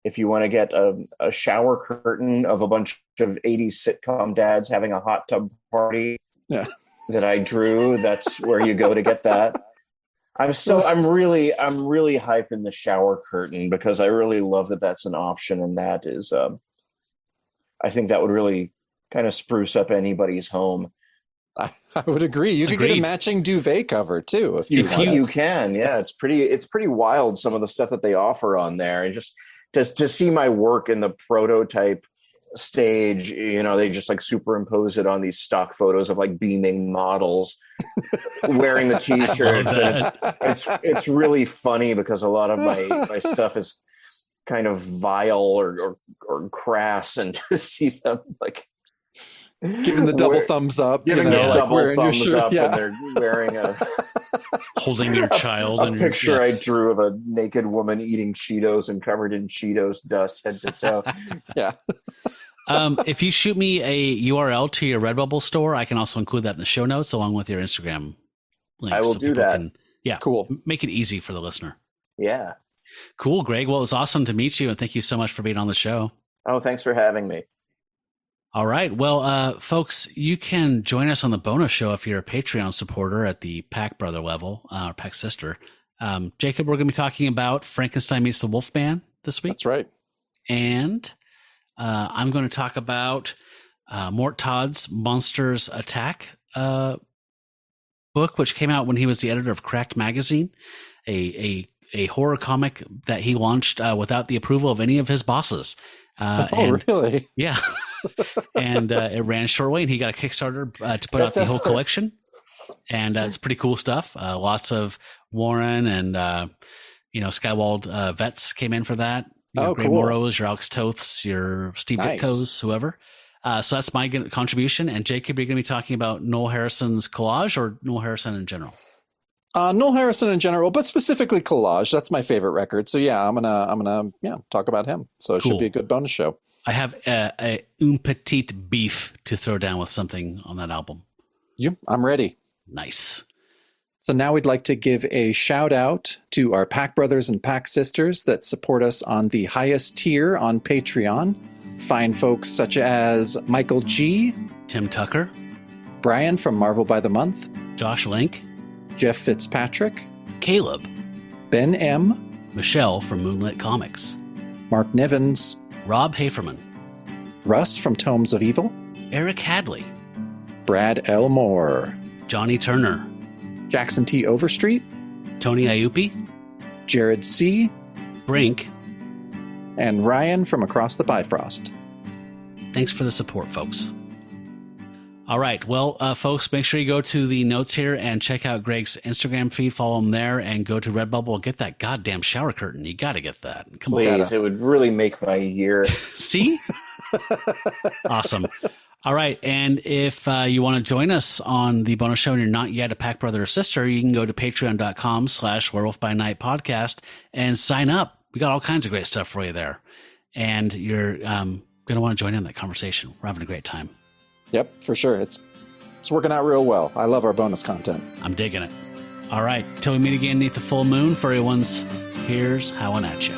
If you want to get a shower curtain of a bunch of 80s sitcom dads having a hot tub party that I drew, that's where you go to get that. I'm really hyping the shower curtain because I really love that that's an option, and that is I think that would really kind of spruce up anybody's home. I would agree. You could get a matching duvet cover too if you can. Yeah, it's pretty wild, some of the stuff that they offer on there, and just to see my work in the prototype stage, they just like superimpose it on these stock photos of like beaming models wearing the t-shirts, and it's really funny because a lot of my stuff is kind of vile or crass, and to see them like giving the double thumbs up, double thumbs up, yeah. and they're wearing holding your child a picture I drew of a naked woman eating Cheetos and covered in Cheetos dust head to toe. Yeah. If you shoot me a URL to your Redbubble store, I can also include that in the show notes along with your Instagram links. I will do that. Cool. Make it easy for the listener. Yeah. Cool, Greg. Well, it was awesome to meet you, and thank you so much for being on the show. Oh, thanks for having me. All right. Well, folks, you can join us on the bonus show if you're a Patreon supporter at the Pack Brother level, or Pack Sister. Jacob, we're going to be talking about Frankenstein Meets the Wolfman this week. That's right. And I'm going to talk about Mort Todd's Monsters Attack book, which came out when he was the editor of Cracked Magazine, a horror comic that he launched without the approval of any of his bosses. Really? Yeah. And it ran shortly, and he got a Kickstarter to put out the whole collection. And it's pretty cool stuff. Lots of Warren and, Skywald vets came in for that. Your Gray cool. Morrows, your Alex Toths, your Steve Ditko's, whoever. So that's my contribution. And Jacob, you're going to be talking about Noel Harrison's collage or Noel Harrison in general? Noel Harrison in general, but specifically collage. That's my favorite record. So yeah, I'm gonna talk about him. So it should be a good bonus show. I have a un petit beef to throw down with something on that album. I'm ready. Nice. So now we'd like to give a shout out to our Pack Brothers and Pack Sisters that support us on the highest tier on Patreon. Fine folks such as Michael G, Tim Tucker, Brian from Marvel by the Month, Josh Link, Jeff Fitzpatrick, Caleb, Ben M, Michelle from Moonlit Comics, Mark Nivens, Rob Haferman, Russ from Tomes of Evil, Eric Hadley, Brad L. Moore, Johnny Turner, Jackson T. Overstreet, Tony Iupi, Jared C., Brink, and Ryan from Across the Bifrost. Thanks for the support, folks. All right. Well, folks, make sure you go to the notes here and check out Greg's Instagram feed. Follow him there and go to Redbubble. Get that goddamn shower curtain. You got to get that. Come on. Please, it would really make my year. See? Awesome. All right. And if you want to join us on the bonus show and you're not yet a Pack Brother or Sister, you can go to patreon.com/Werewolf by Night podcast and sign up. We got all kinds of great stuff for you there. and you're going to want to join in that conversation. We're having a great time. Yep, for sure. It's working out real well. I love our bonus content. I'm digging it. All right, till we meet again beneath the full moon, furry ones, here's howling at ya.